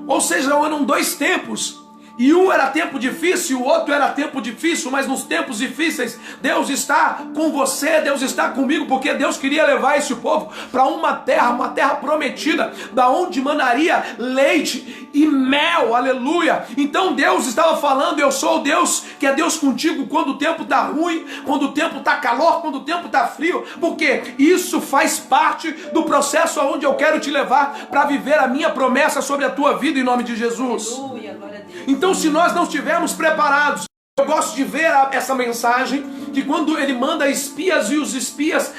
Ou seja, eram 2 tempos. E um era tempo difícil, o outro era tempo difícil, mas nos tempos difíceis, Deus está com você, Deus está comigo, porque Deus queria levar esse povo para uma terra prometida, da onde manaria leite e mel, aleluia. Então Deus estava falando, eu sou o Deus que é Deus contigo quando o tempo está ruim, quando o tempo está calor, quando o tempo está frio, porque isso faz parte do processo aonde eu quero te levar para viver a minha promessa sobre a tua vida em nome de Jesus.
Aleluia, glória a Deus.
Então, se nós não estivermos preparados, eu gosto de ver essa mensagem, que quando ele manda espias e os espias,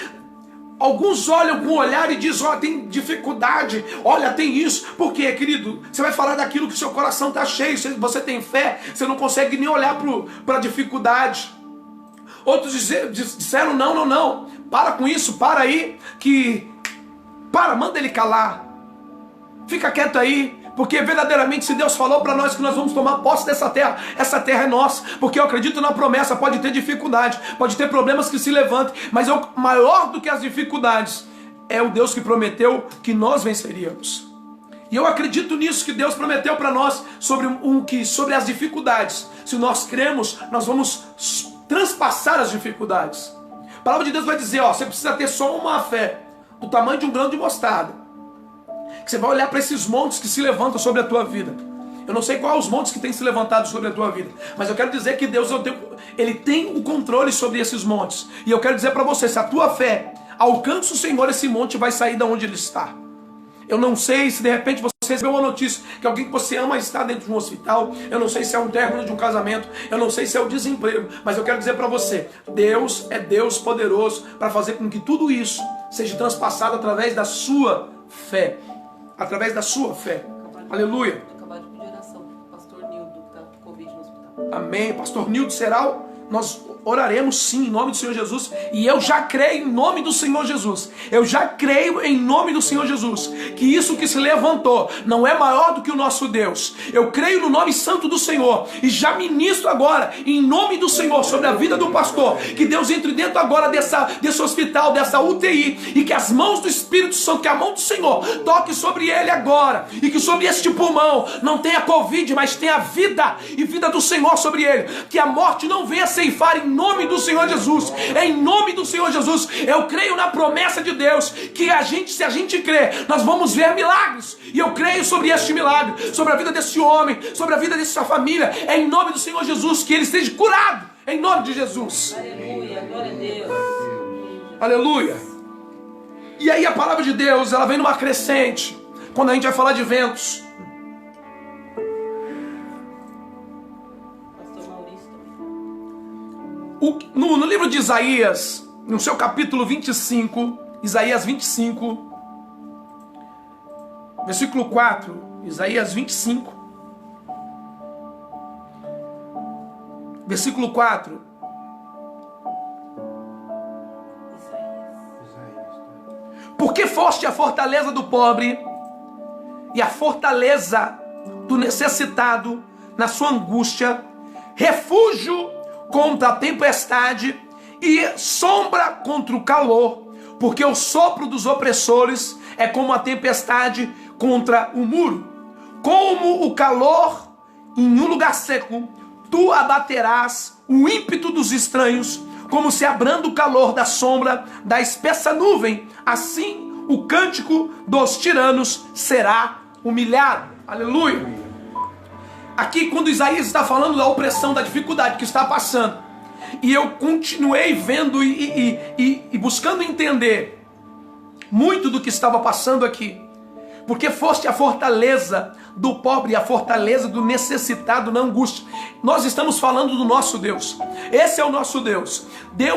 alguns olham com o olhar e dizem, ó, tem dificuldade, olha, tem isso. Por quê, querido? Você vai falar daquilo que seu coração está cheio, se você tem fé, você não consegue nem olhar para a dificuldade. Outros disseram, não, para com isso, para aí, manda ele calar, fica quieto aí. Porque verdadeiramente se Deus falou para nós que nós vamos tomar posse dessa terra, essa terra é nossa, porque eu acredito na promessa. Pode ter dificuldade, pode ter problemas que se levantem, mas maior do que as dificuldades é o Deus que prometeu que nós venceríamos. E eu acredito nisso, que Deus prometeu para nós sobre as dificuldades. Se nós cremos, nós vamos transpassar as dificuldades. A palavra de Deus vai dizer, ó, você precisa ter só uma fé do tamanho de um grão de mostarda, que você vai olhar para esses montes que se levantam sobre a tua vida. Eu não sei quais os montes que têm se levantado sobre a tua vida, mas eu quero dizer que Deus, Ele tem o controle sobre esses montes. E eu quero dizer para você, se a tua fé alcança o Senhor, esse monte vai sair de onde ele está. Eu não sei se de repente você recebeu uma notícia que alguém que você ama está dentro de um hospital. Eu não sei se é um término de um casamento. Eu não sei se é o desemprego. Mas eu quero dizer para você, Deus é Deus poderoso para fazer com que tudo isso seja transpassado através da sua fé. Através da sua fé. Aleluia.
Acabar de pedir oração pro pastor Nildo, que está com Covid no hospital.
Amém. Pastor Nildo Seral, nós oraremos sim em nome do Senhor Jesus. E eu já creio em nome do Senhor Jesus. Eu já creio em nome do Senhor Jesus que isso que se levantou não é maior do que o nosso Deus. Eu creio no nome santo do Senhor e já ministro agora em nome do Senhor sobre a vida do pastor, que Deus entre dentro agora desse hospital, dessa UTI, e que as mãos do Espírito Santo, que a mão do Senhor toque sobre ele agora, e que sobre este pulmão não tenha Covid, mas tenha vida e vida do Senhor sobre ele, que a morte não venha ceifar em nome do Senhor Jesus. Em nome do Senhor Jesus, eu creio na promessa de Deus, que se a gente crer, nós vamos ver milagres. E eu creio sobre este milagre, sobre a vida desse homem, sobre a vida dessa família. É em nome do Senhor Jesus, que ele esteja curado, em nome de Jesus.
Aleluia, glória a Deus.
Aleluia. E aí a palavra de Deus, ela vem numa crescente, quando a gente vai falar de ventos. No livro de Isaías, no seu capítulo 25, Isaías 25, versículo 4, Isaías 25, versículo 4. Porque foste a fortaleza do pobre e a fortaleza do necessitado, na sua angústia, refúgio contra a tempestade e sombra contra o calor, porque o sopro dos opressores é como a tempestade contra o muro. Como o calor em um lugar seco, tu abaterás o ímpeto dos estranhos, como se abranda o calor da sombra da espessa nuvem, assim o cântico dos tiranos será humilhado. Aleluia. Aqui, quando Isaías está falando da opressão, da dificuldade que está passando, e eu continuei vendo e buscando entender muito do que estava passando aqui, porque foste a fortaleza do pobre, a fortaleza do necessitado na angústia. Nós estamos falando do nosso Deus. Esse é o nosso Deus.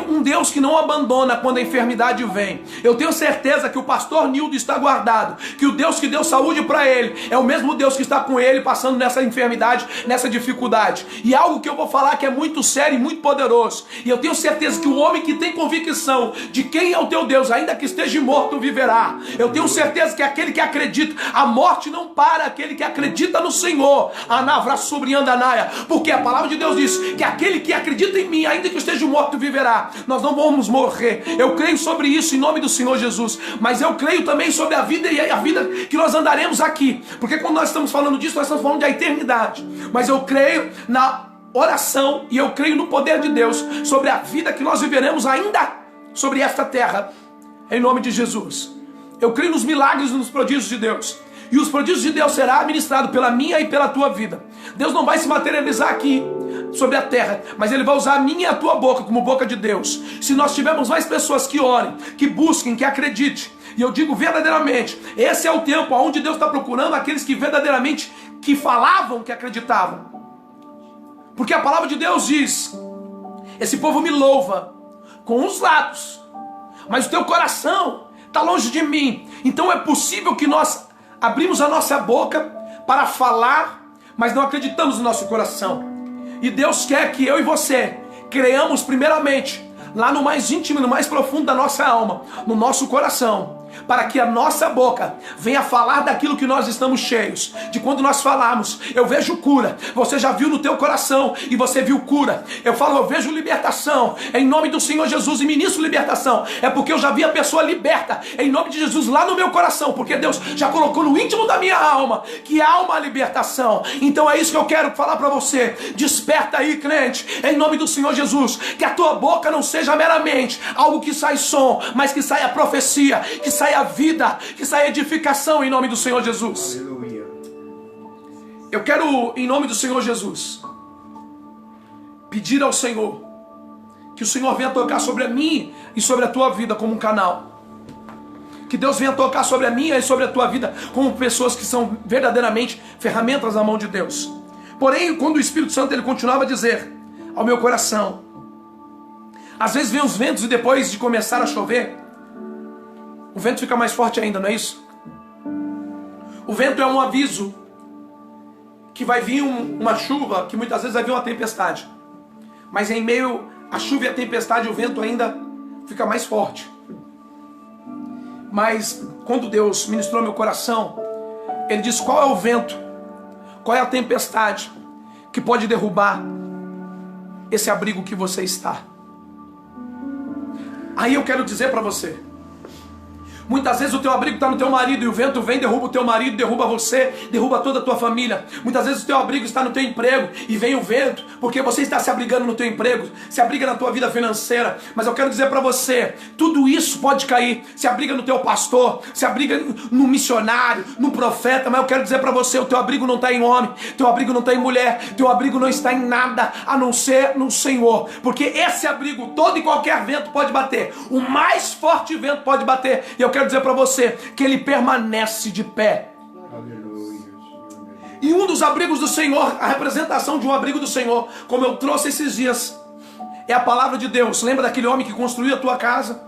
Um Deus que não abandona quando a enfermidade vem. Eu tenho certeza que o pastor Nildo está guardado, que o Deus que deu saúde para ele é o mesmo Deus que está com ele passando nessa enfermidade, nessa dificuldade. E algo que eu vou falar que é muito sério e muito poderoso. E eu tenho certeza que o homem que tem convicção de quem é o teu Deus, ainda que esteja morto, viverá. Eu tenho certeza que aquele que acredita, a morte não para aquele que acredita no Senhor. Anavra sobre Andanaia, porque a palavra de Deus diz que aquele que acredita em mim, ainda que esteja morto, viverá. Nós não vamos morrer. Eu creio sobre isso em nome do Senhor Jesus. Mas eu creio também sobre a vida e a vida que nós andaremos aqui. Porque quando nós estamos falando disso, nós estamos falando da eternidade. Mas eu creio na oração e eu creio no poder de Deus sobre a vida que nós viveremos ainda sobre esta terra. Em nome de Jesus. Eu creio nos milagres e nos prodígios de Deus. E os prodígios de Deus será administrado pela minha e pela tua vida. Deus não vai se materializar aqui sobre a terra, mas Ele vai usar a minha e a tua boca como boca de Deus. Se nós tivermos mais pessoas que orem, que busquem, que acreditem, e eu digo verdadeiramente, esse é o tempo onde Deus está procurando aqueles que verdadeiramente que falavam, que acreditavam. Porque a palavra de Deus diz: esse povo me louva com os lábios, mas o teu coração está longe de mim. Então é possível que nós abrimos a nossa boca para falar, mas não acreditamos no nosso coração. E Deus quer que eu e você creiamos primeiramente lá no mais íntimo, no mais profundo da nossa alma, no nosso coração, para que a nossa boca venha falar daquilo que nós estamos cheios. De quando nós falamos, eu vejo cura. Você já viu no teu coração e você viu cura. Eu falo, eu vejo libertação em nome do Senhor Jesus e ministro libertação. É porque eu já vi a pessoa liberta em nome de Jesus lá no meu coração, porque Deus já colocou no íntimo da minha alma que há uma libertação. Então é isso que eu quero falar para você. Desperta aí, crente, em nome do Senhor Jesus, que a tua boca não seja meramente algo que sai som, mas que saia profecia, que saia vida, que saia edificação em nome do Senhor Jesus. Aleluia. Eu quero, em nome do Senhor Jesus, pedir ao Senhor que o Senhor venha tocar sobre a mim e sobre a tua vida como um canal. Que Deus venha tocar sobre a minha e sobre a tua vida como pessoas que são verdadeiramente ferramentas na mão de Deus. Porém, quando o Espírito Santo ele continuava a dizer ao meu coração, às vezes vem os ventos e depois de começar a chover, o vento fica mais forte ainda, não é isso? O vento é um aviso que vai vir uma chuva, que muitas vezes vai vir uma tempestade. Mas em meio à chuva e à tempestade, o vento ainda fica mais forte. Mas quando Deus ministrou meu coração, Ele diz: qual é o vento, qual é a tempestade que pode derrubar esse abrigo que você está? Aí eu quero dizer para você, muitas vezes o teu abrigo está no teu marido e o vento vem, derruba o teu marido, derruba você, derruba toda a tua família. Muitas vezes o teu abrigo está no teu emprego e vem o vento, porque você está se abrigando no teu emprego, se abriga na tua vida financeira. Mas eu quero dizer para você, tudo isso pode cair. Se abriga no teu pastor, se abriga no missionário, no profeta. Mas eu quero dizer para você, o teu abrigo não está em homem, teu abrigo não está em mulher, teu abrigo não está em nada a não ser no Senhor. Porque esse abrigo, todo e qualquer vento pode bater, o mais forte vento pode bater, e eu quero dizer para você que ele permanece de pé. Aleluia. E um dos abrigos do Senhor, a representação de um abrigo do Senhor, como eu trouxe esses dias, é a palavra de Deus. Lembra daquele homem que construiu a tua casa?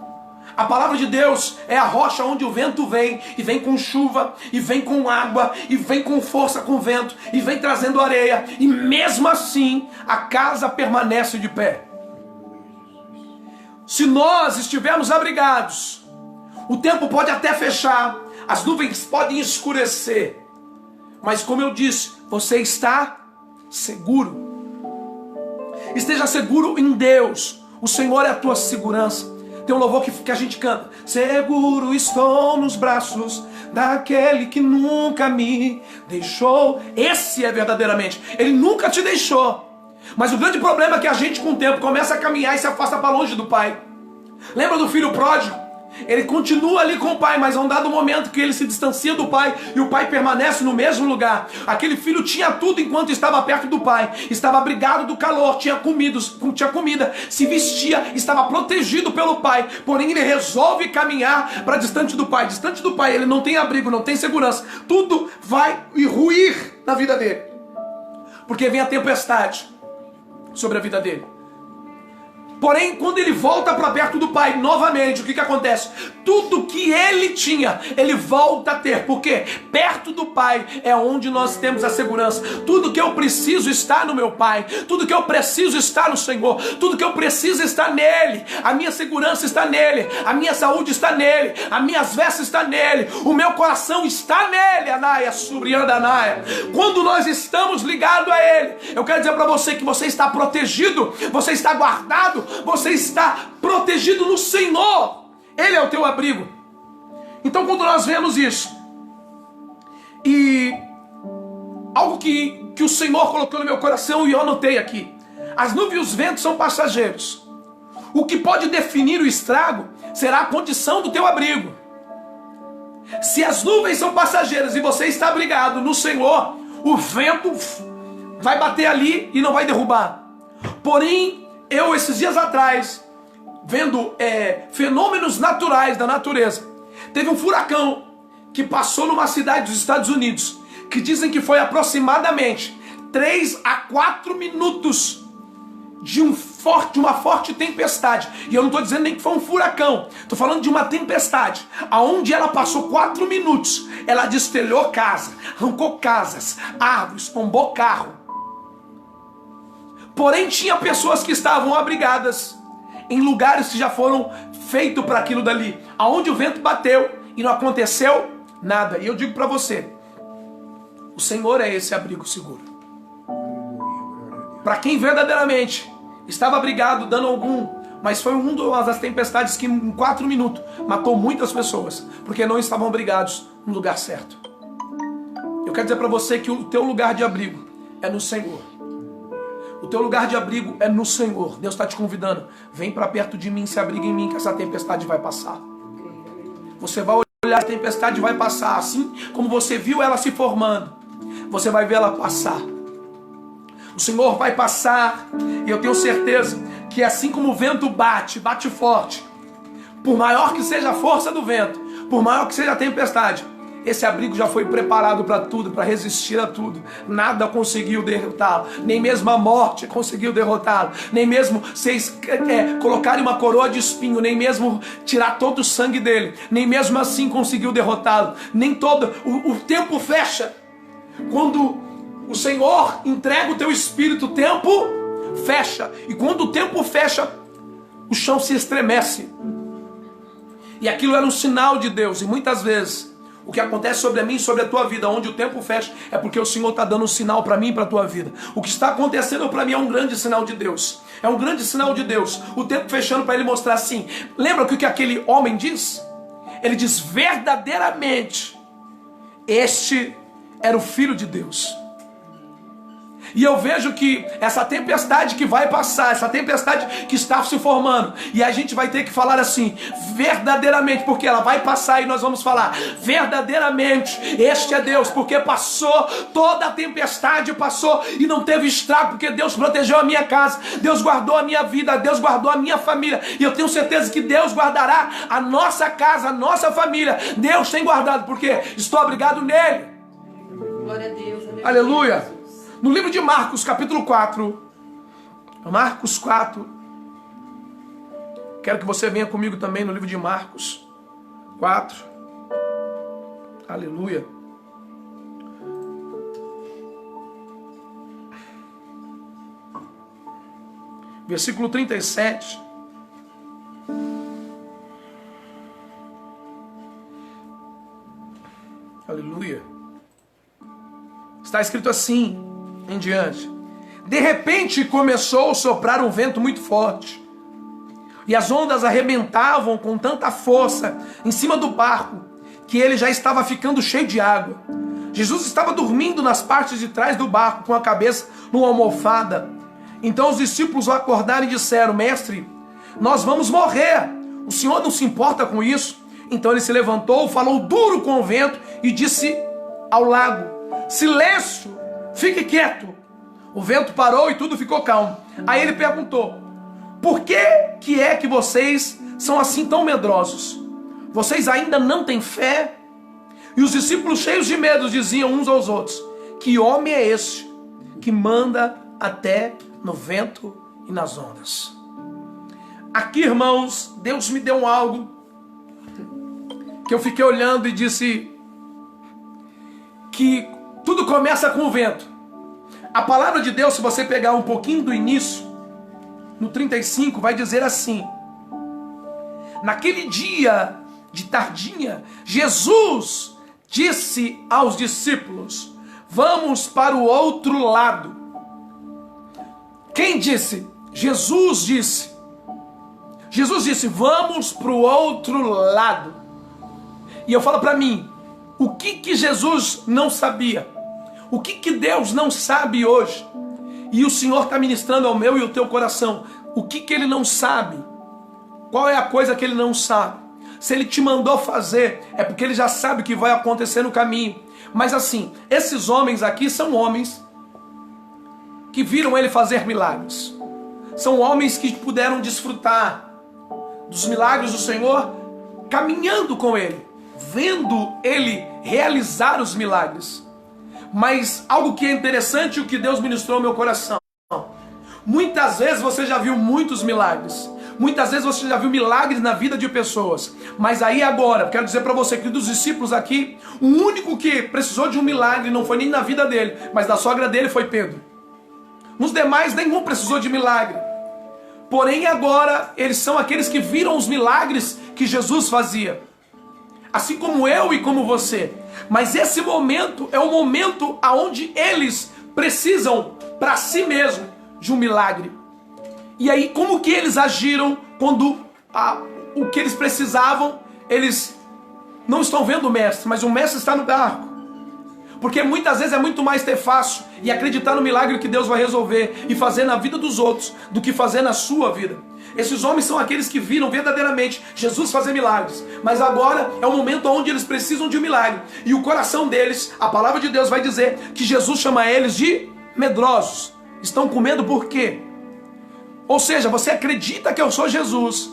A palavra de Deus é a rocha onde o vento vem, e vem com chuva, e vem com água, e vem com força com vento, e vem trazendo areia, e mesmo assim a casa permanece de pé. Se nós estivermos abrigados, o tempo pode até fechar, as nuvens podem escurecer, mas como eu disse, você está seguro. Esteja seguro em Deus. O Senhor é a tua segurança. Tem um louvor que a gente canta: seguro estou nos braços daquele que nunca me deixou. Esse é verdadeiramente. Ele nunca te deixou. Mas o grande problema é que a gente com o tempo começa a caminhar e se afasta para longe do Pai. Lembra do filho pródigo? Ele continua ali com o pai, mas há um dado momento que ele se distancia do pai e o pai permanece no mesmo lugar. Aquele filho tinha tudo enquanto estava perto do pai, estava abrigado do calor, tinha comida, se vestia, estava protegido pelo pai. Porém ele resolve caminhar para distante do pai. Distante do pai ele não tem abrigo, não tem segurança. Tudo vai ruir na vida dele, porque vem a tempestade sobre a vida dele. Porém, quando ele volta para perto do pai, novamente, o que acontece? Tudo que ele tinha, ele volta a ter. Por quê? Perto do pai é onde nós temos a segurança. Tudo que eu preciso está no meu pai. Tudo que eu preciso está no Senhor. Tudo que eu preciso está nele. A minha segurança está nele. A minha saúde está nele. As minhas vestes estão nele. O meu coração está nele. Anaia, Subrianda, Anaia. Quando nós estamos ligados a ele, eu quero dizer para você que você está protegido, você está guardado, você está protegido no Senhor. Ele é o teu abrigo. Então quando nós vemos isso, e algo que o Senhor colocou no meu coração e eu anotei aqui: as nuvens e os ventos são passageiros. O que pode definir o estrago será a condição do teu abrigo. Se as nuvens são passageiras e você está abrigado no Senhor, o vento vai bater ali e não vai derrubar. Porém, eu esses dias atrás, vendo fenômenos naturais da natureza, teve um furacão que passou numa cidade dos Estados Unidos, que dizem que foi aproximadamente 3 a 4 minutos de uma forte tempestade. E eu não estou dizendo nem que foi um furacão, estou falando de uma tempestade, aonde ela passou 4 minutos, ela destelhou casa, arrancou casas, árvores, tombou carro. Porém tinha pessoas que estavam abrigadas em lugares que já foram feitos para aquilo dali, aonde o vento bateu e não aconteceu nada. E eu digo para você, o Senhor é esse abrigo seguro. Para quem verdadeiramente estava abrigado, dando mas foi uma das tempestades que em 4 minutos matou muitas pessoas, porque não estavam abrigados no lugar certo. Eu quero dizer para você que o teu lugar de abrigo é no Senhor. O teu lugar de abrigo é no Senhor. Deus está te convidando: vem para perto de mim, se abriga em mim, que essa tempestade vai passar. Você vai olhar, a tempestade vai passar, assim como você viu ela se formando, você vai ver ela passar. O Senhor vai passar, e eu tenho certeza que assim como o vento bate forte, por maior que seja a força do vento, por maior que seja a tempestade, esse abrigo já foi preparado para tudo, para resistir a tudo. Nada conseguiu derrotá-lo, nem mesmo a morte conseguiu derrotá-lo, nem mesmo vocês colocarem uma coroa de espinho, nem mesmo tirar todo o sangue dele, nem mesmo assim conseguiu derrotá-lo. Nem todo o tempo fecha. Quando o Senhor entrega o teu espírito, o tempo fecha. E quando o tempo fecha, o chão se estremece. E aquilo era um sinal de Deus. E muitas vezes o que acontece sobre a mim e sobre a tua vida, onde o tempo fecha, é porque o Senhor está dando um sinal para mim e para a tua vida. O que está acontecendo para mim é um grande sinal de Deus. É um grande sinal de Deus. O tempo fechando para ele mostrar assim. Lembra o que aquele homem diz? Ele diz: verdadeiramente, este era o Filho de Deus. E eu vejo que essa tempestade que vai passar, essa tempestade que está se formando, e a gente vai ter que falar assim, verdadeiramente, porque ela vai passar e nós vamos falar, verdadeiramente, este é Deus, porque passou, toda a tempestade passou e não teve estrago, porque Deus protegeu a minha casa, Deus guardou a minha vida, Deus guardou a minha família, e eu tenho certeza que Deus guardará a nossa casa, a nossa família. Deus tem guardado, porque estou abrigado nele.
Glória a Deus.
Aleluia. No livro de Marcos, capítulo 4, Marcos 4, quero que você venha comigo também no livro de Marcos 4, aleluia. Versículo 37. Aleluia. Está escrito assim em diante: De repente começou a soprar um vento muito forte, e as ondas arrebentavam com tanta força em cima do barco, que ele já estava ficando cheio de água. Jesus estava dormindo nas partes de trás do barco, com a cabeça numa almofada. Então os discípulos o acordaram e disseram: Mestre, nós vamos morrer, o Senhor não se importa com isso? Então ele se levantou, falou duro com o vento e disse ao lago: silêncio, fique quieto. O vento parou e tudo ficou calmo. Aí ele perguntou: por que é que vocês são assim tão medrosos? Vocês ainda não têm fé? E os discípulos, cheios de medo, diziam uns aos outros: que homem é este que manda até no vento e nas ondas? Aqui, irmãos, Deus me deu algo que eu fiquei olhando e disse que tudo começa com o vento. A palavra de Deus, se você pegar um pouquinho do início, no 35, vai dizer assim: naquele dia de tardinha, Jesus disse aos discípulos: vamos para o outro lado. Quem disse? Jesus disse. Jesus disse: vamos para o outro lado. E eu falo para mim, o que Jesus não sabia? O que Deus não sabe hoje? E o Senhor está ministrando ao meu e ao teu coração. O que Ele não sabe? Qual é a coisa que Ele não sabe? Se Ele te mandou fazer, é porque Ele já sabe o que vai acontecer no caminho. Mas assim, esses homens aqui são homens que viram Ele fazer milagres. São homens que puderam desfrutar dos milagres do Senhor, caminhando com Ele, vendo Ele realizar os milagres. Mas algo que é interessante, o que Deus ministrou ao meu coração: muitas vezes você já viu muitos milagres, muitas vezes você já viu milagres na vida de pessoas, mas aí agora, quero dizer para você que dos discípulos aqui, o único que precisou de um milagre não foi nem na vida dele, mas da sogra dele foi Pedro. Nos demais, nenhum precisou de milagre. Porém agora, eles são aqueles que viram os milagres que Jesus fazia, assim como eu e como você. Mas esse momento é o momento onde eles precisam para si mesmo de um milagre. E aí, como que eles agiram quando o que eles precisavam, eles não estão vendo o mestre, mas o mestre está no barco? Porque muitas vezes é muito mais ter fácil e acreditar no milagre que Deus vai resolver e fazer na vida dos outros do que fazer na sua vida. Esses homens são aqueles que viram verdadeiramente Jesus fazer milagres, mas agora é o momento onde eles precisam de um milagre. E o coração deles, a palavra de Deus vai dizer que Jesus chama eles de medrosos. Estão com medo por quê? Ou seja, você acredita que eu sou Jesus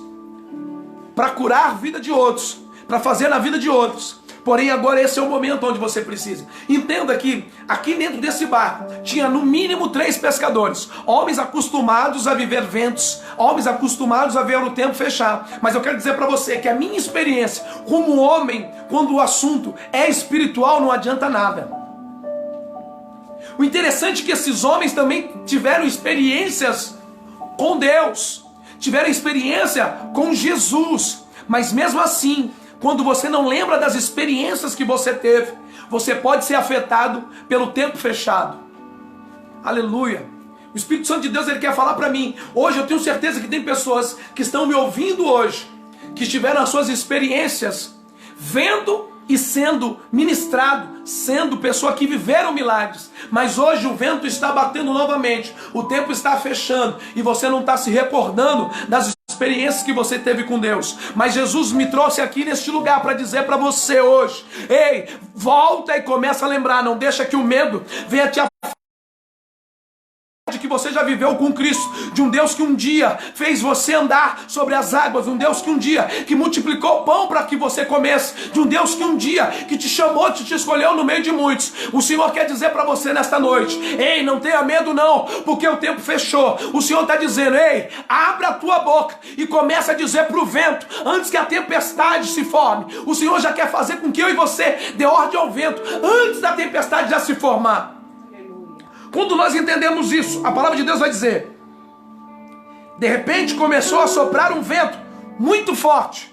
para curar a vida de outros, para fazer na vida de outros. Porém agora esse é o momento onde você precisa. Entenda que aqui dentro desse barco tinha no mínimo 3 pescadores. Homens acostumados a viver ventos. Homens acostumados a ver o tempo fechar. Mas eu quero dizer para você que a minha experiência como homem, quando o assunto é espiritual, não adianta nada. O interessante é que esses homens também tiveram experiências com Deus. Tiveram experiência com Jesus. Mas mesmo assim, quando você não lembra das experiências que você teve, você pode ser afetado pelo tempo fechado. Aleluia. O Espírito Santo de Deus, ele quer falar para mim. Hoje eu tenho certeza que tem pessoas que estão me ouvindo hoje, que tiveram as suas experiências, vendo e sendo ministrado, sendo pessoa que viveram milagres. Mas hoje o vento está batendo novamente, o tempo está fechando e você não está se recordando das experiências que você teve com Deus. Mas Jesus me trouxe aqui neste lugar para dizer para você hoje: ei, volta e começa a lembrar. Não deixa que o medo venha te que você já viveu com Cristo, de um Deus que um dia fez você andar sobre as águas, um Deus que um dia que multiplicou o pão para que você comesse, de um Deus que um dia que te chamou, te escolheu no meio de muitos. O Senhor quer dizer para você nesta noite: ei, não tenha medo não, porque o tempo fechou. O Senhor está dizendo: ei, abra a tua boca e começa a dizer para o vento, antes que a tempestade se forme. O Senhor já quer fazer com que eu e você dê ordem ao vento, antes da tempestade já se formar. Quando nós entendemos isso, a palavra de Deus vai dizer: de repente começou a soprar um vento muito forte,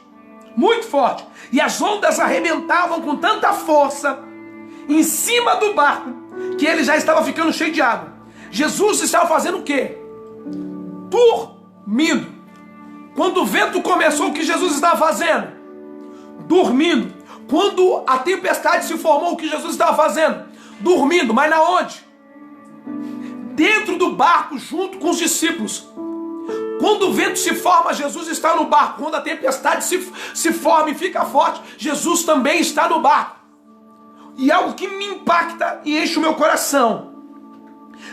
e as ondas arrebentavam com tanta força em cima do barco, que ele já estava ficando cheio de água. Jesus estava fazendo o quê? Dormindo. Quando o vento começou, o que Jesus estava fazendo? Dormindo. Quando a tempestade se formou, o que Jesus estava fazendo? Dormindo. Mas na onde? Dentro do barco, junto com os discípulos. Quando o vento se forma, Jesus está no barco. Quando a tempestade se forma e fica forte, Jesus também está no barco. E algo que me impacta e enche o meu coração.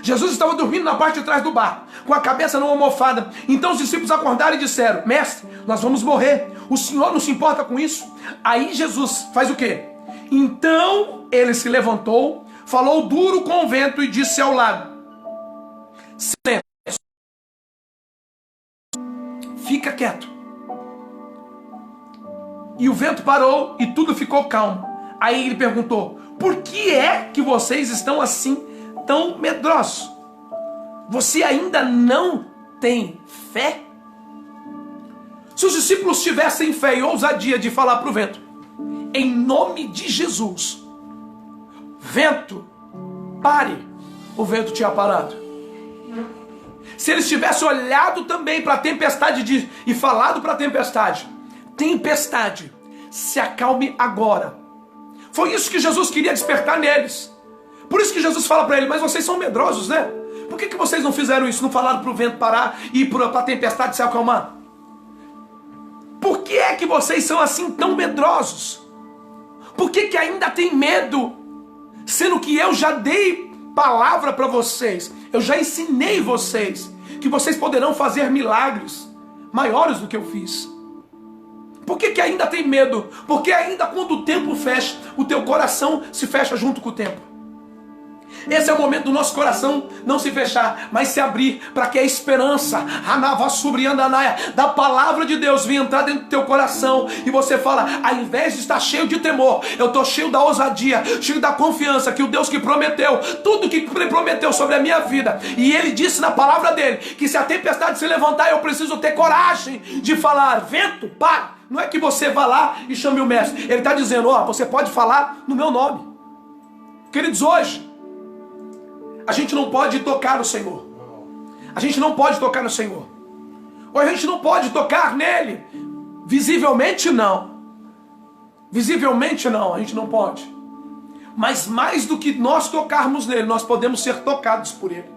Jesus estava dormindo na parte de trás do barco, com a cabeça numa almofada. Então os discípulos acordaram e disseram: mestre, nós vamos morrer. O Senhor não se importa com isso? Aí Jesus faz o quê? Então ele se levantou, falou duro com o vento e disse ao lago: silêncio, fica quieto. E o vento parou e tudo ficou calmo. Aí ele perguntou: por que é que vocês estão assim tão medrosos? Você ainda não tem fé? Se os discípulos tivessem fé e ousadia de falar para o vento: em nome de Jesus, vento, pare, o vento tinha parado. Se eles tivessem olhado também para a tempestade e falado para a tempestade: tempestade, se acalme agora. Foi isso que Jesus queria despertar neles. Por isso que Jesus fala para ele: mas vocês são medrosos, né? Por que vocês não fizeram isso? Não falaram para o vento parar e para a tempestade se acalmar? Por que é que vocês são assim tão medrosos? Por que ainda tem medo? Sendo que eu já dei palavra para vocês, eu já ensinei vocês que vocês poderão fazer milagres maiores do que eu fiz. Por que ainda tem medo? Porque ainda quando o tempo fecha, o teu coração se fecha junto com o tempo. Esse é o momento do nosso coração não se fechar, mas se abrir para que a esperança, da palavra de Deus venha entrar dentro do teu coração. E você fala: ao invés de estar cheio de temor, eu estou cheio da ousadia, cheio da confiança que o Deus que prometeu, tudo que Ele prometeu sobre a minha vida. E Ele disse na palavra dele que se a tempestade se levantar, eu preciso ter coragem de falar: vento, para. Não é que você vá lá e chame o mestre. Ele está dizendo: ó, você pode falar no meu nome. Queridos, hoje a gente não pode tocar no Senhor. A gente não pode tocar no Senhor. Ou a gente não pode tocar nele. Visivelmente não. Visivelmente não, a gente não pode. Mas mais do que nós tocarmos nele, nós podemos ser tocados por ele.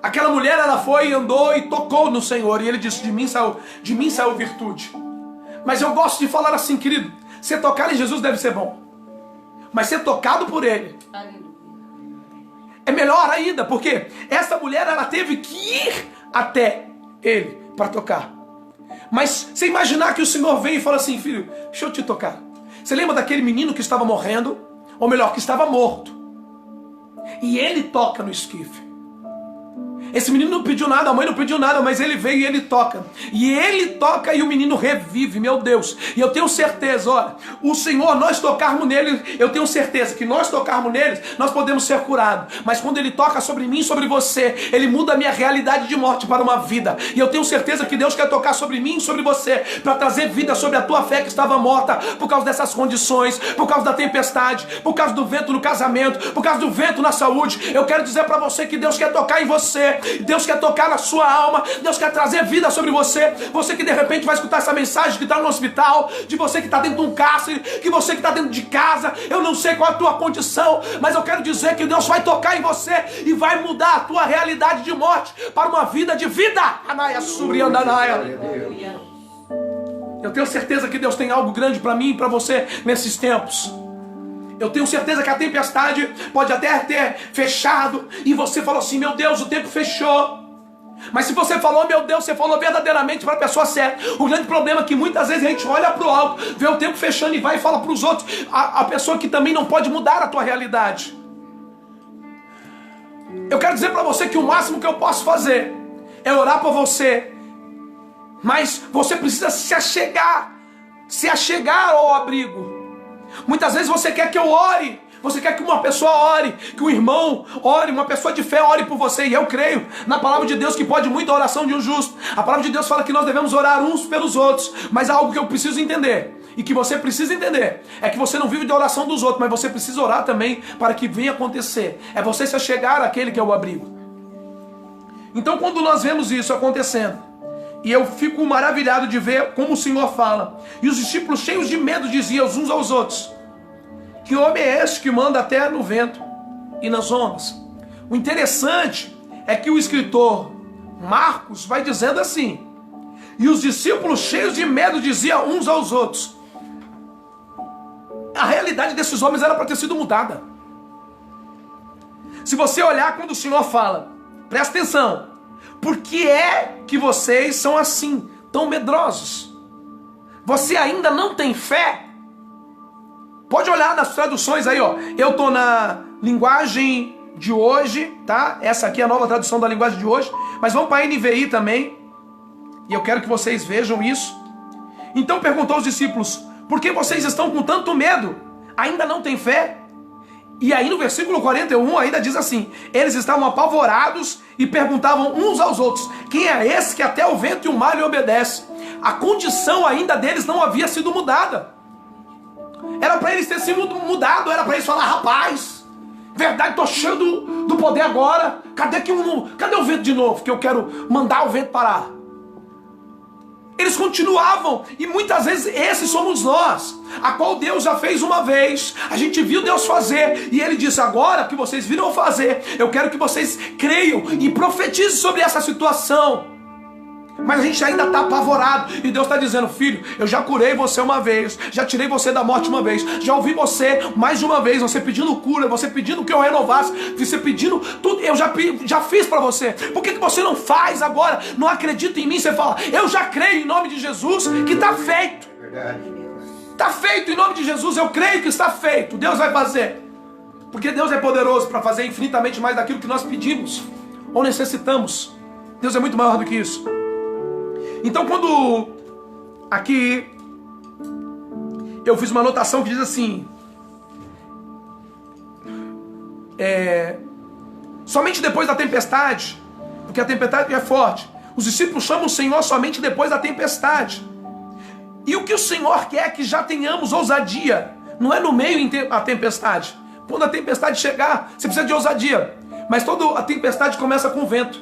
Aquela mulher, ela foi, andou e tocou no Senhor. E ele disse: de mim saiu virtude. Mas eu gosto de falar assim, querido: ser tocado em Jesus deve ser bom. Mas ser tocado por ele é melhor ainda, porque essa mulher, ela teve que ir até ele para tocar. Mas você imaginar que o Senhor vem e fala assim: filho, deixa eu te tocar. Você lembra daquele menino que estava morrendo? Ou melhor, que estava morto. E ele toca no esquife. Esse menino não pediu nada, a mãe não pediu nada, mas ele veio e ele toca. E ele toca e o menino revive, meu Deus. E eu tenho certeza, olha, o Senhor, nós tocarmos nele, eu tenho certeza que nós tocarmos nele, nós podemos ser curados. Mas quando ele toca sobre mim e sobre você, ele muda a minha realidade de morte para uma vida. E eu tenho certeza que Deus quer tocar sobre mim e sobre você, para trazer vida sobre a tua fé que estava morta, por causa dessas condições, por causa da tempestade, por causa do vento no casamento, por causa do vento na saúde. Eu quero dizer para você que Deus quer tocar em você. Deus quer tocar na sua alma. Deus quer trazer vida sobre você. Você que de repente vai escutar essa mensagem, que está no hospital, de você que está dentro de um cárcere, que você que está dentro de casa. Eu não sei qual é a tua condição, mas eu quero dizer que Deus vai tocar em você e vai mudar a tua realidade de morte para uma vida de vida. Anaia, subriandanaia. Eu tenho certeza que Deus tem algo grande para mim e para você nesses tempos. Eu tenho certeza que a tempestade pode até ter fechado e você falou assim: meu Deus, o tempo fechou. Mas se você falou, meu Deus, você falou verdadeiramente para a pessoa certa. O grande problema é que muitas vezes a gente olha para o alto, vê o tempo fechando e vai e fala para os outros, a pessoa que também não pode mudar a tua realidade. Eu quero dizer para você que o máximo que eu posso fazer é orar por você. Mas você precisa se achegar ao abrigo. Muitas vezes você quer que eu ore, você quer que uma pessoa ore, que um irmão ore, uma pessoa de fé ore por você. E eu creio na palavra de Deus que pode muito a oração de um justo. A palavra de Deus fala que nós devemos orar uns pelos outros. Mas há algo que eu preciso entender. e que você precisa entender é que você não vive de oração dos outros, mas você precisa orar também para que venha acontecer. É você se achegar àquele que é o abrigo. Então quando nós vemos isso acontecendo, e eu fico maravilhado de ver como o Senhor fala, e os discípulos cheios de medo diziam uns aos outros: que homem é este que manda até no vento e nas ondas? O interessante é que o escritor Marcos vai dizendo assim: e os discípulos cheios de medo diziam uns aos outros. A realidade desses homens era para ter sido mudada. Se você olhar quando o Senhor fala, presta atenção, por que é que vocês são assim, tão medrosos? Você ainda não tem fé? Pode olhar nas traduções aí, ó. Eu tô na linguagem de hoje, tá? Essa aqui é a nova tradução da linguagem de hoje, mas vamos para a NVI também. E eu quero que vocês vejam isso. Então perguntou aos discípulos: por que vocês estão com tanto medo? Ainda não têm fé? E aí no versículo 41 ainda diz assim: eles estavam apavorados e perguntavam uns aos outros: quem é esse que até o vento e o mar lhe obedece? A condição ainda deles não havia sido mudada. Era para eles ter sido mudado, era para eles falar: rapaz, verdade, tô cheio do poder agora. Cadê o vento de novo? Que eu quero mandar o vento parar. Eles continuavam, e muitas vezes esses somos nós, a qual Deus já fez uma vez, a gente viu Deus fazer, e Ele disse: agora que vocês viram fazer, eu quero que vocês creiam e profetizem sobre essa situação. Mas a gente ainda está apavorado, e Deus está dizendo: filho, eu já curei você uma vez, já tirei você da morte uma vez, já ouvi você mais de uma vez, você pedindo cura, você pedindo que eu renovasse, você pedindo tudo, eu já fiz para você. Por que você não faz agora? Não acredita em mim? Você fala: eu já creio em nome de Jesus que está feito. Está feito em nome de Jesus, eu creio que está feito. Deus vai fazer, porque Deus é poderoso para fazer infinitamente mais daquilo que nós pedimos ou necessitamos. Deus é muito maior do que isso. Então quando aqui eu fiz uma anotação que diz assim: somente depois da tempestade, porque a tempestade é forte, os discípulos chamam o Senhor somente depois da tempestade. E o que o Senhor quer é que já tenhamos ousadia, não é no meio da tempestade. Quando a tempestade chegar, você precisa de ousadia, mas toda a tempestade começa com o vento.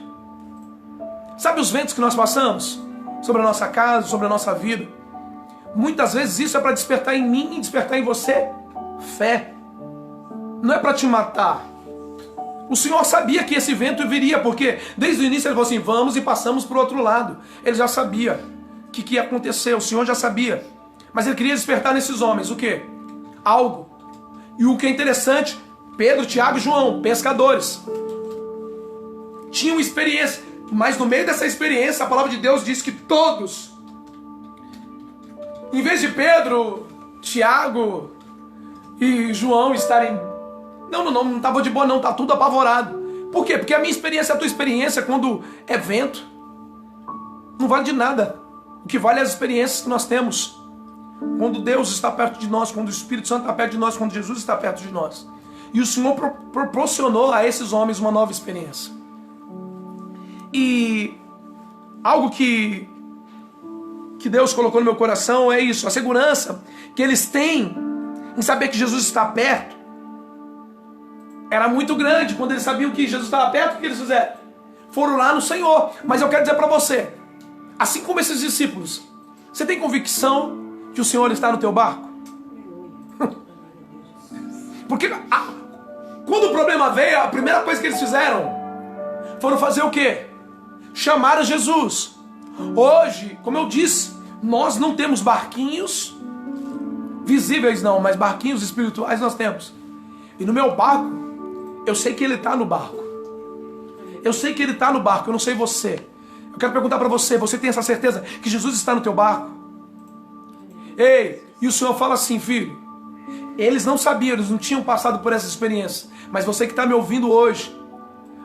Sabe os ventos que nós passamos? Sobre a nossa casa, sobre a nossa vida. Muitas vezes isso é para despertar em mim e despertar em você fé. Não é para te matar. O Senhor sabia que esse vento viria, porque desde o início Ele falou assim: vamos e passamos para o outro lado. Ele já sabia o que ia acontecer, o Senhor já sabia. Mas Ele queria despertar nesses homens o quê? Algo. E o que é interessante, Pedro, Tiago e João, pescadores, tinham experiência. Mas no meio dessa experiência, a palavra de Deus diz que todos, em vez de Pedro, Tiago e João estarem: não estava de boa não, está tudo apavorado. Por quê? Porque a minha experiência, a tua experiência, quando é vento, não vale de nada. O que vale é as experiências que nós temos quando Deus está perto de nós, quando o Espírito Santo está perto de nós, quando Jesus está perto de nós. E o Senhor proporcionou a esses homens uma nova experiência. E algo que Deus colocou no meu coração é isso: a segurança que eles têm em saber que Jesus está perto era muito grande. Quando eles sabiam que Jesus estava perto, o que eles fizeram? Foram lá no Senhor. Mas eu quero dizer para você, assim como esses discípulos, você tem convicção que o Senhor está no teu barco? Porque quando o problema veio, a primeira coisa que eles fizeram foram fazer o quê? Chamaram Jesus. Hoje, como eu disse, nós não temos barquinhos visíveis não, mas barquinhos espirituais nós temos. E no meu barco, eu sei que Ele está no barco. Eu sei que Ele está no barco, eu não sei você. Eu quero perguntar para você: você tem essa certeza que Jesus está no teu barco? Ei, e o Senhor fala assim: filho, eles não sabiam, eles não tinham passado por essa experiência, mas você que está me ouvindo hoje,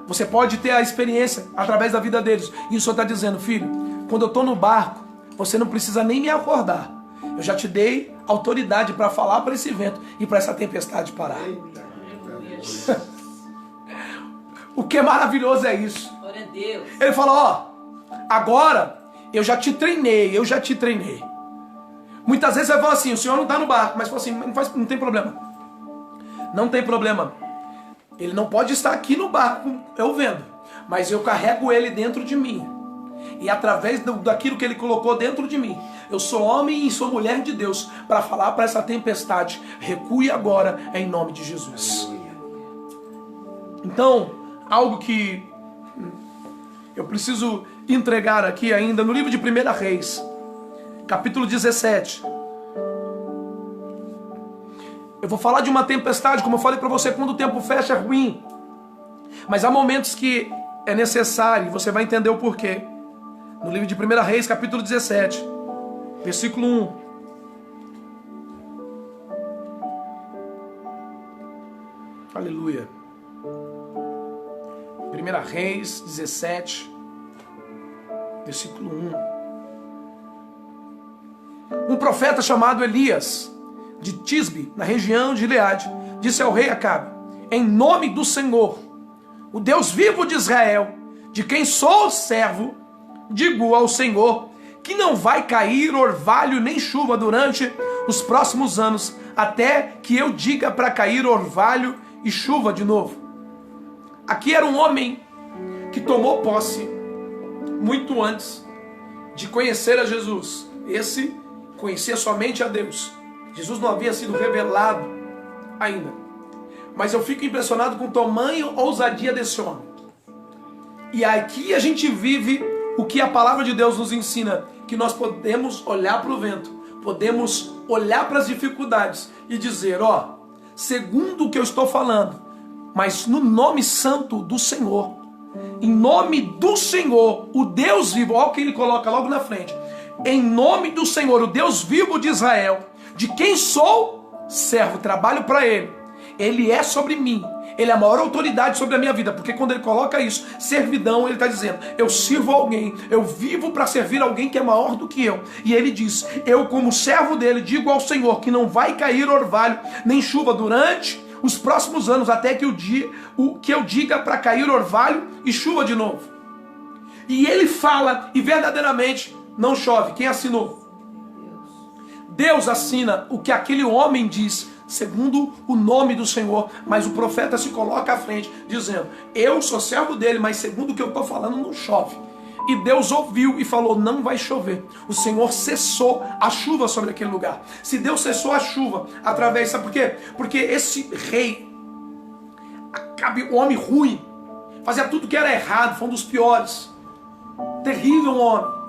você pode ter a experiência através da vida deles. E o Senhor está dizendo: filho, quando eu estou no barco, você não precisa nem me acordar. Eu já te dei autoridade para falar para esse vento e para essa tempestade parar. O que é maravilhoso é isso.
Glória a Deus.
Ele fala: ó, agora eu já te treinei. Muitas vezes você vai falar assim, o senhor não está no barco, mas fala assim, não tem problema. Não tem problema. Ele não pode estar aqui no barco, eu vendo, mas eu carrego ele dentro de mim. E através daquilo que ele colocou dentro de mim, eu sou homem e sou mulher de Deus para falar para essa tempestade, recue agora em nome de Jesus. Então, algo que eu preciso entregar aqui ainda no livro de 1 Reis, capítulo 17. Eu vou falar de uma tempestade, como eu falei para você, quando o tempo fecha é ruim. Mas há momentos que é necessário, e você vai entender o porquê. No livro de 1 Reis, capítulo 17, versículo 1. Aleluia. 1 Reis 17, versículo 1. Um profeta chamado Elias, de Tisbe, na região de Gileade, disse ao rei Acabe: em nome do Senhor, o Deus vivo de Israel, de quem sou servo, digo ao Senhor que não vai cair orvalho nem chuva durante os próximos anos, até que eu diga para cair orvalho e chuva de novo. Aqui era um homem que tomou posse muito antes de conhecer a Jesus. Esse conhecia somente a Deus. Jesus não havia sido revelado ainda. Mas eu fico impressionado com o tamanho e ousadia desse homem. E aqui a gente vive o que a palavra de Deus nos ensina, que nós podemos olhar para o vento, podemos olhar para as dificuldades e dizer, ó, segundo o que eu estou falando, mas no nome santo do Senhor, em nome do Senhor, o Deus vivo, olha o que ele coloca logo na frente, em nome do Senhor, o Deus vivo de Israel, de quem sou servo, trabalho para Ele, Ele é sobre mim, Ele é a maior autoridade sobre a minha vida, porque quando Ele coloca isso, servidão, Ele está dizendo, eu sirvo alguém, eu vivo para servir alguém que é maior do que eu, e Ele diz, eu como servo dEle, digo ao Senhor que não vai cair orvalho, nem chuva durante os próximos anos, até que eu diga para cair orvalho e chuva de novo. E Ele fala, e verdadeiramente não chove. Quem assinou? Deus assina o que aquele homem diz, segundo o nome do Senhor, mas o profeta se coloca à frente, dizendo, eu sou servo dele, mas segundo o que eu estou falando, não chove. E Deus ouviu e falou, não vai chover. O Senhor cessou a chuva sobre aquele lugar. Se Deus cessou a chuva através, sabe por quê? Porque esse rei, Acabe, um homem ruim, fazia tudo que era errado, foi um dos piores. Terrível homem.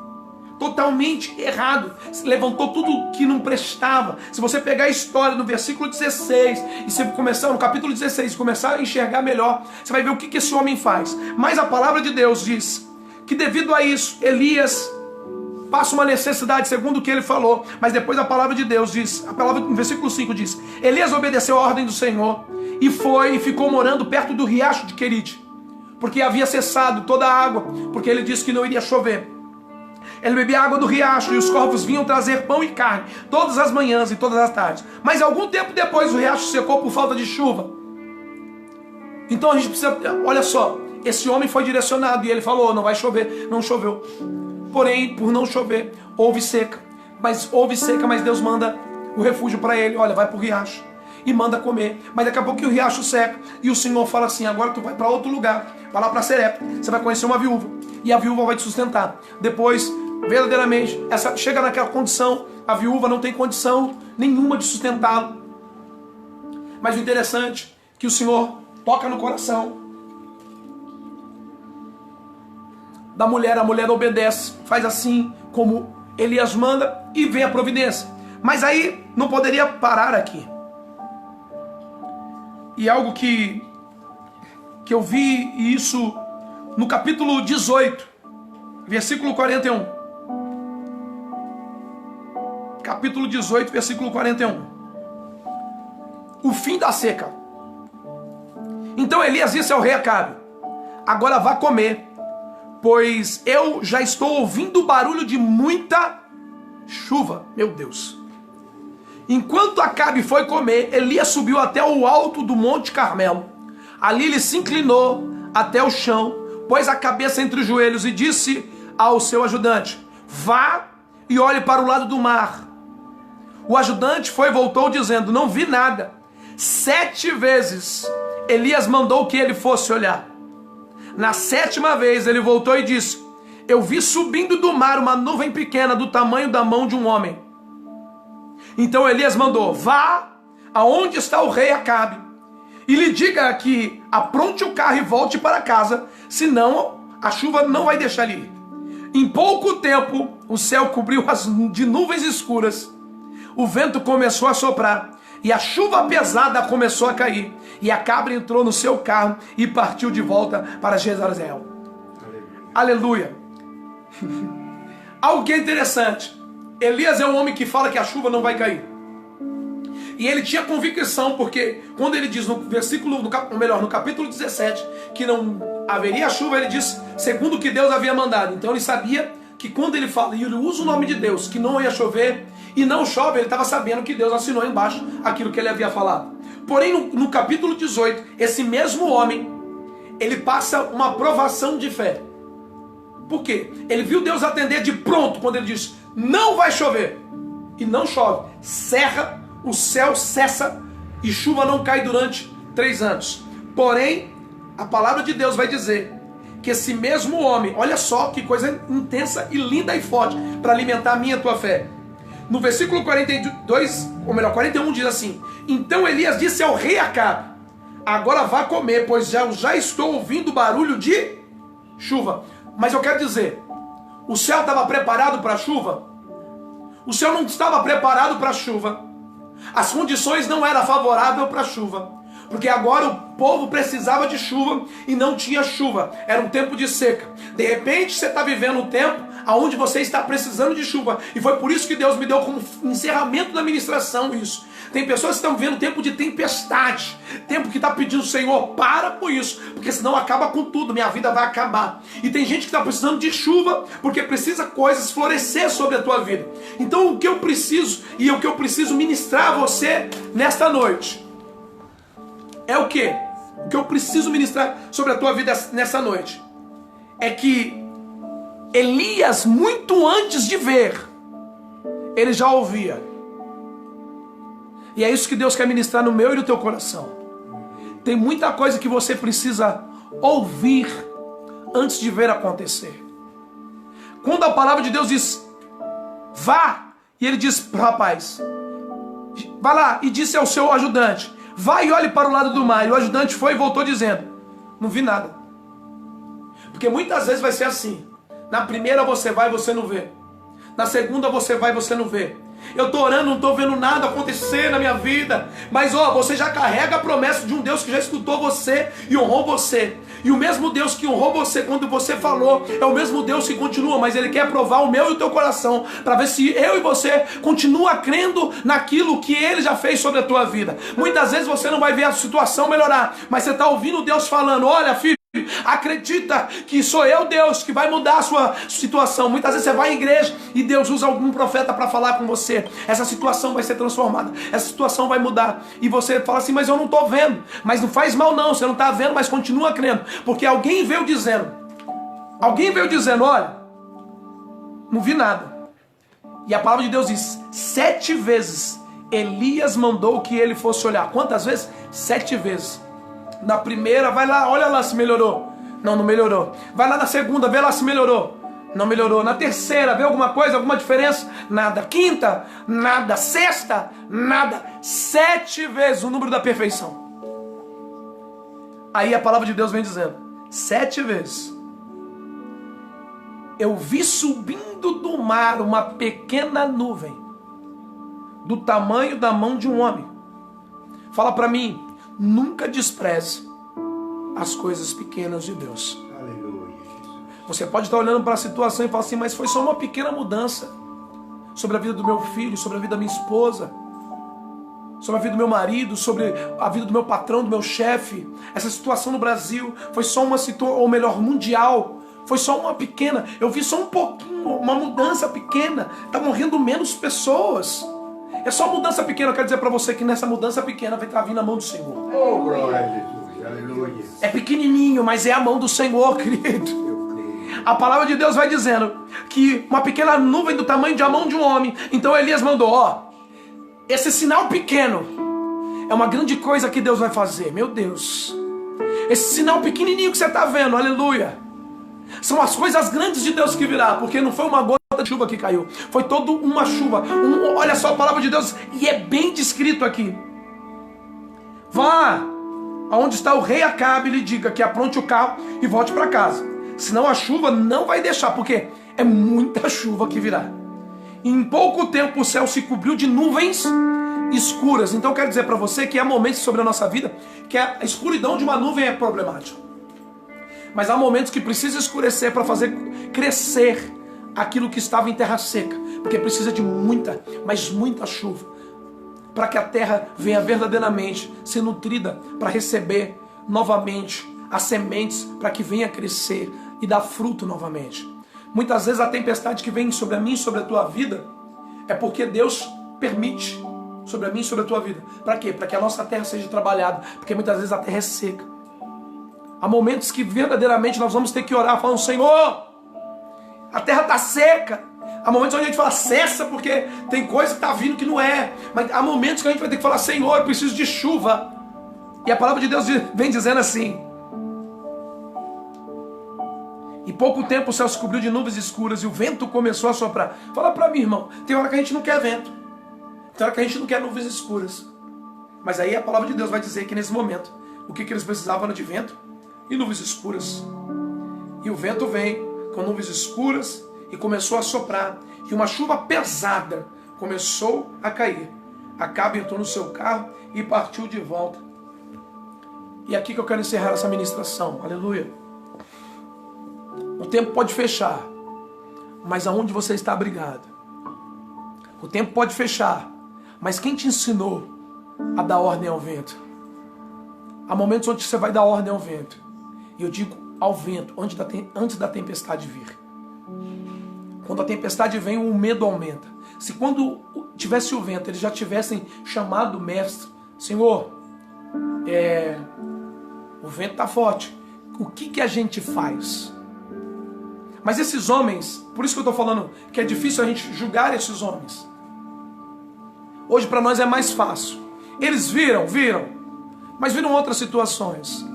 Totalmente errado, se levantou tudo que não prestava. Se você pegar a história no versículo 16 e você começar no capítulo 16 e começar a enxergar melhor, você vai ver o que esse homem faz. Mas a palavra de Deus diz que devido a isso, Elias passa uma necessidade segundo o que ele falou, mas depois a palavra de Deus diz, a palavra no versículo 5 diz, Elias obedeceu a ordem do Senhor e foi e ficou morando perto do riacho de Querite, porque havia cessado toda a água, porque ele disse que não iria chover. Ele bebia água do riacho e os corvos vinham trazer pão e carne todas as manhãs e todas as tardes. Mas algum tempo depois o riacho secou por falta de chuva. Então a gente precisa, olha só, esse homem foi direcionado e ele falou, não vai chover, não choveu. Porém, por não chover, houve seca. Mas Deus manda o refúgio para ele, olha, vai para o riacho e manda comer. Mas daqui a pouco o riacho seca e o Senhor fala assim, agora tu vai para outro lugar, vai lá para Serepta, você vai conhecer uma viúva e a viúva vai te sustentar. Depois, verdadeiramente, chega naquela condição, a viúva não tem condição nenhuma de sustentá-lo. Mas o interessante é que o Senhor toca no coração da mulher, a mulher obedece, faz assim como Elias manda e vem a providência. Mas aí não poderia parar aqui. E algo que eu vi isso no capítulo 18, versículo 41. Capítulo 18, versículo 41. O fim da seca. Então Elias disse ao rei Acabe, agora vá comer, pois eu já estou ouvindo o barulho de muita chuva. Meu Deus. Enquanto Acabe foi comer, Elias subiu até o alto do Monte Carmelo. Ali ele se inclinou até o chão, pôs a cabeça entre os joelhos e disse ao seu ajudante, vá e olhe para o lado do mar. O ajudante foi e voltou dizendo: não vi nada. 7 vezes Elias mandou que ele fosse olhar. Na 7ª vez ele voltou e disse: eu vi subindo do mar uma nuvem pequena do tamanho da mão de um homem. Então Elias mandou: vá aonde está o rei Acabe e lhe diga que apronte o carro e volte para casa, senão a chuva não vai deixar ele ir. Em pouco tempo o céu cobriu de nuvens escuras, o vento começou a soprar e a chuva pesada começou a cair, e Acabe entrou no seu carro e partiu de volta para Jezreel. Aleluia. Algo que é interessante: Elias é um homem que fala que a chuva não vai cair. E ele tinha convicção, porque quando ele diz no capítulo 17, que não haveria chuva, ele diz segundo o que Deus havia mandado. Então ele sabia que quando ele fala, e ele usa o nome de Deus, que não ia chover, e não chove, ele estava sabendo que Deus assinou embaixo aquilo que ele havia falado. Porém, no capítulo 18, esse mesmo homem, ele passa uma provação de fé. Por quê? Ele viu Deus atender de pronto, quando ele diz, não vai chover. E não chove. Cerra, o céu cessa, e chuva não cai durante 3 anos. Porém, a palavra de Deus vai dizer que esse mesmo homem, olha só que coisa intensa e linda e forte, para alimentar a minha e a tua fé. No versículo 41 diz assim: então Elias disse ao rei Acabe: agora vá comer, pois já estou ouvindo barulho de chuva. Mas eu quero dizer, o céu estava preparado para a chuva? O céu não estava preparado para a chuva. As condições não eram favoráveis para a chuva, porque agora o povo precisava de chuva e não tinha chuva. Era um tempo de seca. De repente você está vivendo um tempo onde você está precisando de chuva, e foi por isso que Deus me deu como encerramento da ministração isso. Tem pessoas que estão vivendo um tempo de tempestade, tempo que está pedindo: Senhor, para com isso, porque senão acaba com tudo, minha vida vai acabar. E tem gente que está precisando de chuva, porque precisa coisas florescer sobre a tua vida. Então o que eu preciso, e o que eu preciso ministrar a você nesta noite, é o quê? O que eu preciso ministrar sobre a tua vida nessa noite é que Elias, muito antes de ver, ele já ouvia. E é isso que Deus quer ministrar no meu e no teu coração. Tem muita coisa que você precisa ouvir antes de ver acontecer. Quando a palavra de Deus diz, vá, e ele diz, rapaz, vai lá, e disse ao seu ajudante, vai e olhe para o lado do mar. E o ajudante foi e voltou dizendo, não vi nada. Porque muitas vezes vai ser assim. Na primeira você vai e você não vê. Na segunda você vai e você não vê. Eu estou orando, não estou vendo nada acontecer na minha vida. Mas você já carrega a promessa de um Deus que já escutou você e honrou você. E o mesmo Deus que honrou você quando você falou é o mesmo Deus que continua, mas Ele quer provar o meu e o teu coração, para ver se eu e você continua crendo naquilo que Ele já fez sobre a tua vida. Muitas vezes você não vai ver a situação melhorar, mas você está ouvindo Deus falando, olha filho, acredita que sou eu, Deus, que vai mudar a sua situação. Muitas vezes você vai à igreja e Deus usa algum profeta para falar com você. Essa situação vai ser transformada, essa situação vai mudar. E você fala assim, mas eu não estou vendo. Mas não faz mal não, você não está vendo, mas continua crendo. Porque alguém veio dizendo, olha, não vi nada. E a palavra de Deus diz, 7 vezes Elias mandou que ele fosse olhar. Quantas vezes? 7 vezes. Na primeira, vai lá, olha lá se melhorou. Não melhorou. Vai lá na segunda, vê lá se melhorou. Não melhorou. Na terceira, vê alguma coisa, alguma diferença? Nada. Quinta, nada. Sexta, nada. 7 vezes o número da perfeição. Aí a palavra de Deus vem dizendo, 7 vezes. Eu vi subindo do mar uma pequena nuvem, do tamanho da mão de um homem. Fala para mim, nunca despreze as coisas pequenas de Deus.
Aleluia.
Você pode estar olhando para a situação e falar assim, mas foi só uma pequena mudança sobre a vida do meu filho, sobre a vida da minha esposa, sobre a vida do meu marido, sobre a vida do meu patrão, do meu chefe. Essa situação no Brasil foi só uma situação, ou melhor, mundial. Foi só uma pequena, eu vi só um pouquinho, uma mudança pequena. Está morrendo menos pessoas. É só mudança pequena. Eu quero dizer para você que nessa mudança pequena vai estar vindo a mão do Senhor.
Oh, glória a Jesus. Aleluia.
É pequenininho, mas é a mão do Senhor, querido. A palavra de Deus vai dizendo que uma pequena nuvem do tamanho de a mão de um homem. Então Elias mandou, Esse sinal pequeno é uma grande coisa que Deus vai fazer. Meu Deus. Esse sinal pequenininho que você está vendo, aleluia, são as coisas grandes de Deus que virá. Porque não foi uma gota de chuva que caiu, foi toda uma chuva. Olha só a palavra de Deus, e é bem descrito aqui. Vá aonde está o rei Acabe e lhe diga que apronte o carro e volte para casa. Senão a chuva não vai deixar, porque é muita chuva que virá. E em pouco tempo o céu se cobriu de nuvens escuras. Então eu quero dizer para você que há momentos sobre a nossa vida que a escuridão de uma nuvem é problemática. Mas há momentos que precisa escurecer para fazer crescer aquilo que estava em terra seca. Porque precisa de muita, mas muita chuva, para que a terra venha verdadeiramente ser nutrida, para receber novamente as sementes, para que venha crescer e dar fruto novamente. Muitas vezes a tempestade que vem sobre a mim e sobre a tua vida é porque Deus permite sobre a mim e sobre a tua vida. Para quê? Para que a nossa terra seja trabalhada, porque muitas vezes a terra é seca. Há momentos que verdadeiramente nós vamos ter que orar falando: Senhor, a terra está seca. Há momentos onde a gente fala: cessa, porque tem coisa que está vindo que não é. Mas há momentos que a gente vai ter que falar: Senhor, eu preciso de chuva. E a palavra de Deus vem dizendo assim: em pouco tempo o céu se cobriu de nuvens escuras e o vento começou a soprar. Fala para mim, irmão, tem hora que a gente não quer vento, tem hora que a gente não quer nuvens escuras. Mas aí a palavra de Deus vai dizer que nesse momento o que eles precisavam era de vento e nuvens escuras. E o vento vem com nuvens escuras e começou a soprar, e uma chuva pesada começou a cair. Acabe entrou no seu carro e partiu de volta. E é aqui que eu quero encerrar essa ministração, aleluia. O tempo pode fechar, mas aonde você está abrigado? O tempo pode fechar, mas quem te ensinou a dar ordem ao vento? Há momentos onde você vai dar ordem ao vento, e eu digo ao vento, antes da tempestade vir. Quando a tempestade vem, o medo aumenta. Se quando tivesse o vento, eles já tivessem chamado o mestre: Senhor, o vento está forte, o que a gente faz? Mas esses homens, por isso que eu estou falando que é difícil a gente julgar esses homens. Hoje para nós é mais fácil. Eles viram, mas viram outras situações.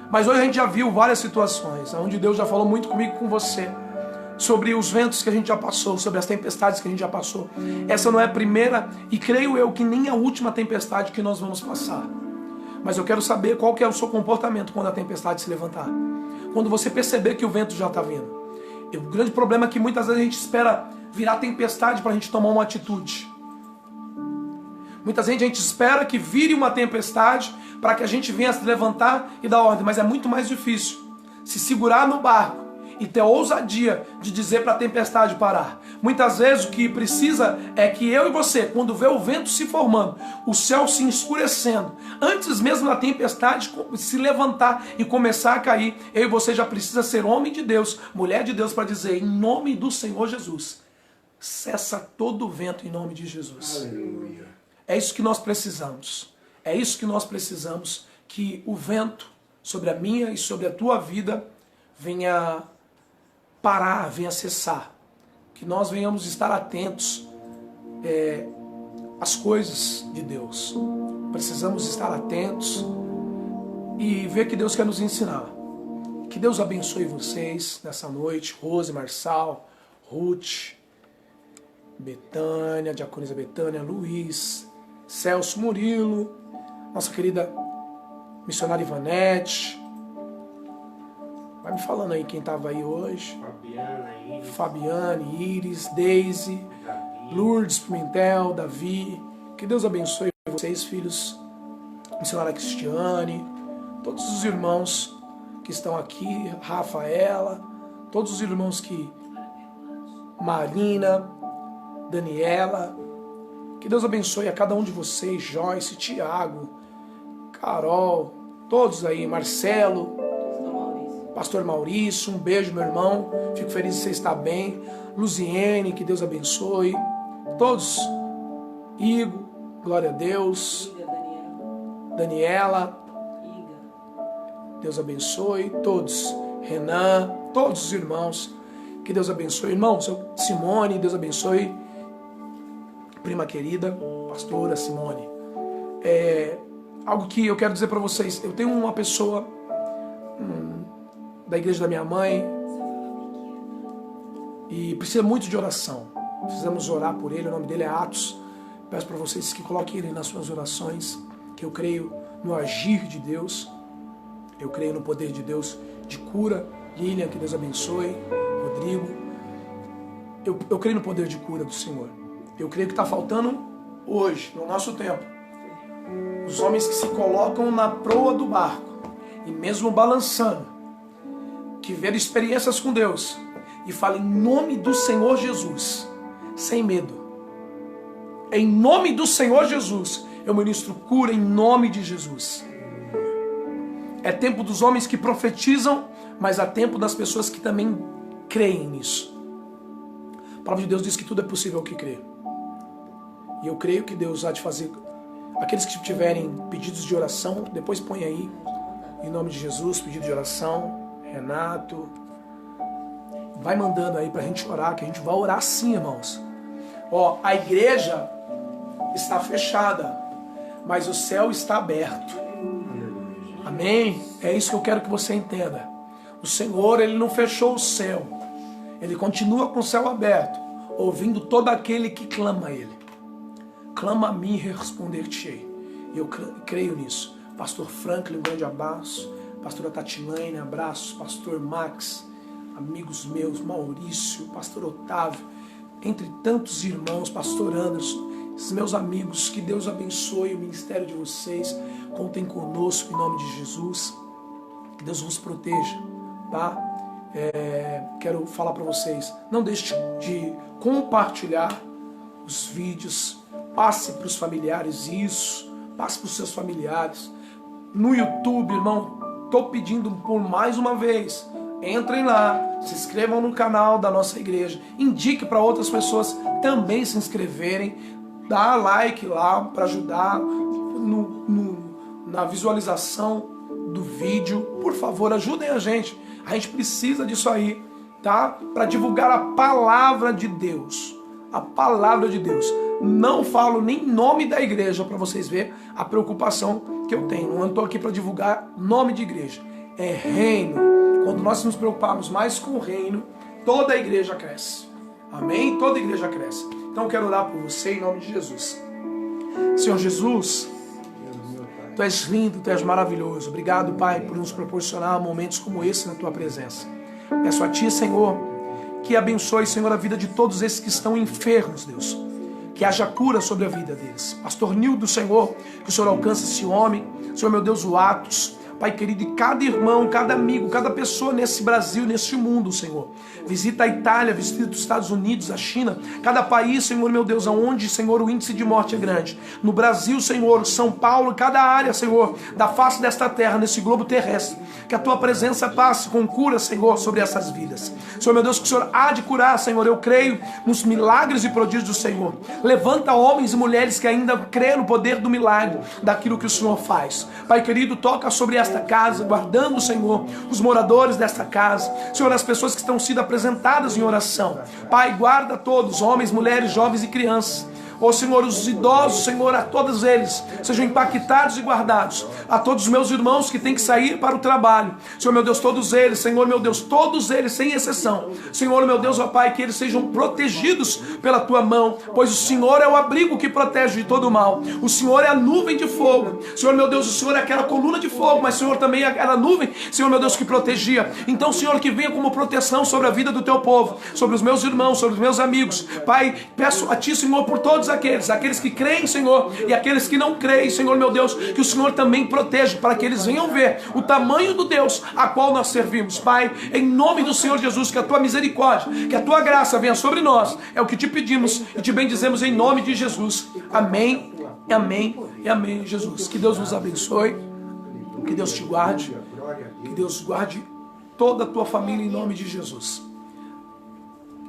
Mas hoje a gente já viu várias situações, onde Deus já falou muito comigo e com você, sobre os ventos que a gente já passou, sobre as tempestades que a gente já passou. Essa não é a primeira e creio eu que nem a última tempestade que nós vamos passar. Mas eu quero saber qual que é o seu comportamento quando a tempestade se levantar. Quando você perceber que o vento já está vindo. E o grande problema é que muitas vezes a gente espera virar tempestade para a gente tomar uma atitude. Muitas vezes a gente espera que vire uma tempestade para que a gente venha se levantar e dar ordem. Mas é muito mais difícil se segurar no barco e ter a ousadia de dizer para a tempestade parar. Muitas vezes o que precisa é que eu e você, quando vê o vento se formando, o céu se escurecendo, antes mesmo da tempestade se levantar e começar a cair, eu e você já precisa ser homem de Deus, mulher de Deus, para dizer: em nome do Senhor Jesus, cessa todo o vento em nome de Jesus.
Aleluia.
É isso que nós precisamos. É isso que nós precisamos, que o vento sobre a minha e sobre a tua vida venha parar, venha cessar. Que nós venhamos estar atentos às coisas de Deus. Precisamos estar atentos e ver que Deus quer nos ensinar. Que Deus abençoe vocês nessa noite. Rose, Marçal, Ruth, Betânia, Diaconisa Betânia, Luiz, Celso, Murilo, nossa querida missionária Ivanete. Vai me falando aí quem estava aí hoje. Fabiane, Iris, Deise, Lourdes, Pimentel, Davi. Que Deus abençoe vocês, filhos. Missionária Cristiane, todos os irmãos que estão aqui, Rafaela, todos os irmãos que... Marina, Daniela. Que Deus abençoe a cada um de vocês, Joyce, Tiago, Carol, todos aí, Marcelo, Pastor Maurício, um beijo, meu irmão. Fico feliz de você estar bem. Luziene, que Deus abençoe. Todos. Igor, glória a Deus. Daniela, Deus abençoe. Todos. Renan, todos os irmãos. Que Deus abençoe. Irmãos, Simone, Deus abençoe. Prima querida, pastora Simone. Algo que eu quero dizer para vocês. Eu tenho uma pessoa da igreja da minha mãe e precisa muito de oração. Precisamos orar por ele, o nome dele é Atos. Peço para vocês que coloquem ele nas suas orações, que eu creio no agir de Deus, eu creio no poder de Deus de cura. Lilian, que Deus abençoe. Rodrigo, eu creio no poder de cura do Senhor. Eu creio que está faltando hoje, no nosso tempo, os homens que se colocam na proa do barco e mesmo balançando, que viveram experiências com Deus e falam em nome do Senhor Jesus, sem medo. Em nome do Senhor Jesus, eu ministro cura em nome de Jesus. É tempo dos homens que profetizam, mas há tempo das pessoas que também creem nisso. A palavra de Deus diz que tudo é possível ao que crê. E eu creio que Deus há de fazer. Aqueles que tiverem pedidos de oração, depois põe aí, em nome de Jesus, pedido de oração. Renato, vai mandando aí pra gente orar, que a gente vai orar sim, irmãos. A igreja está fechada, mas o céu está aberto. Amém? É isso que eu quero que você entenda. O Senhor, Ele não fechou o céu. Ele continua com o céu aberto, ouvindo todo aquele que clama a Ele. Clama a mim e responder-te-ei. E eu creio nisso. Pastor Franklin, um grande abraço. Pastora Tatilane, abraços. Pastor Max, amigos meus, Maurício, Pastor Otávio, entre tantos irmãos, Pastor Anderson, esses meus amigos, que Deus abençoe o ministério de vocês. Contem conosco em nome de Jesus. Que Deus vos proteja, tá? Quero falar para vocês, não deixe de compartilhar os vídeos, passe para os familiares isso, passe para os seus familiares. No YouTube, irmão, estou pedindo por mais uma vez, entrem lá, se inscrevam no canal da nossa igreja, indique para outras pessoas também se inscreverem, dá like lá para ajudar na visualização do vídeo. Por favor, ajudem a gente precisa disso aí, tá? Para divulgar a palavra de Deus, a palavra de Deus. Não falo nem nome da igreja para vocês verem a preocupação que eu tenho. Não estou aqui para divulgar nome de igreja, é reino. Quando nós nos preocuparmos mais com o reino, toda a igreja cresce. Amém? Toda a igreja cresce. Então eu quero orar por você em nome de Jesus. Senhor Jesus, Tu és lindo, Tu és maravilhoso. Obrigado, Pai, por nos proporcionar momentos como esse na Tua presença. Peço a Ti, Senhor, que abençoe, Senhor, a vida de todos esses que estão enfermos, Deus. Que haja cura sobre a vida deles. Pastor Nildo, Senhor, que o Senhor alcance esse homem. Senhor, meu Deus, o Atos. Pai querido, e cada irmão, cada amigo, cada pessoa nesse Brasil, nesse mundo, Senhor. Visita a Itália, visita os Estados Unidos, a China, cada país, Senhor, meu Deus, aonde, Senhor, o índice de morte é grande. No Brasil, Senhor, São Paulo, cada área, Senhor, da face desta terra, nesse globo terrestre. Que a Tua presença passe com cura, Senhor, sobre essas vidas. Senhor, meu Deus, que o Senhor há de curar, Senhor. Eu creio nos milagres e prodígios do Senhor. Levanta homens e mulheres que ainda crêem no poder do milagre, daquilo que o Senhor faz. Pai querido, toca sobre esta casa, guardando, Senhor, os moradores desta casa. Senhor, as pessoas que estão sendo apresentadas em oração. Pai, guarda todos, homens, mulheres, jovens e crianças. Ó Senhor, os idosos, Senhor, a todos eles sejam impactados e guardados. A todos os meus irmãos que têm que sair para o trabalho. Senhor, meu Deus, todos eles, Senhor, meu Deus, todos eles, sem exceção. Senhor, meu Deus, ó Pai, que eles sejam protegidos pela Tua mão, pois o Senhor é o abrigo que protege de todo o mal. O Senhor é a nuvem de fogo. Senhor, meu Deus, o Senhor é aquela coluna de fogo, mas, Senhor, também é aquela nuvem, Senhor, meu Deus, que protegia. Então, Senhor, que venha como proteção sobre a vida do Teu povo, sobre os meus irmãos, sobre os meus amigos. Pai, peço a Ti, Senhor, por todos aqueles que creem, Senhor, e aqueles que não creem, Senhor, meu Deus, que o Senhor também proteja, para que eles venham ver o tamanho do Deus a qual nós servimos. Pai, em nome do Senhor Jesus, que a Tua misericórdia, que a Tua graça venha sobre nós, é o que Te pedimos e Te bendizemos em nome de Jesus. Amém, amém e amém, Jesus. Que Deus nos abençoe, que Deus te guarde, que Deus guarde toda a tua família em nome de Jesus.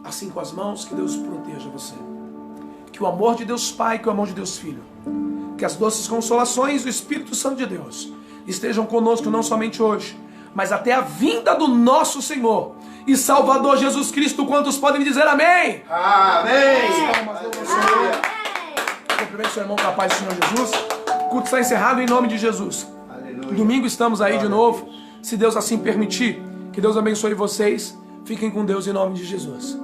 Assim com as mãos, que Deus proteja você. Que o amor de Deus Pai, que o amor de Deus Filho, que as doces consolações do Espírito Santo de Deus estejam conosco não somente hoje, mas até a vinda do nosso Senhor e Salvador Jesus Cristo. Quantos podem dizer amém?
Amém!
Amém. Cumprimente seu irmão com a paz do Senhor Jesus. O culto está encerrado em nome de Jesus.
Aleluia.
Domingo estamos aí de novo, se Deus assim permitir. Que Deus abençoe vocês. Fiquem com Deus em nome de Jesus.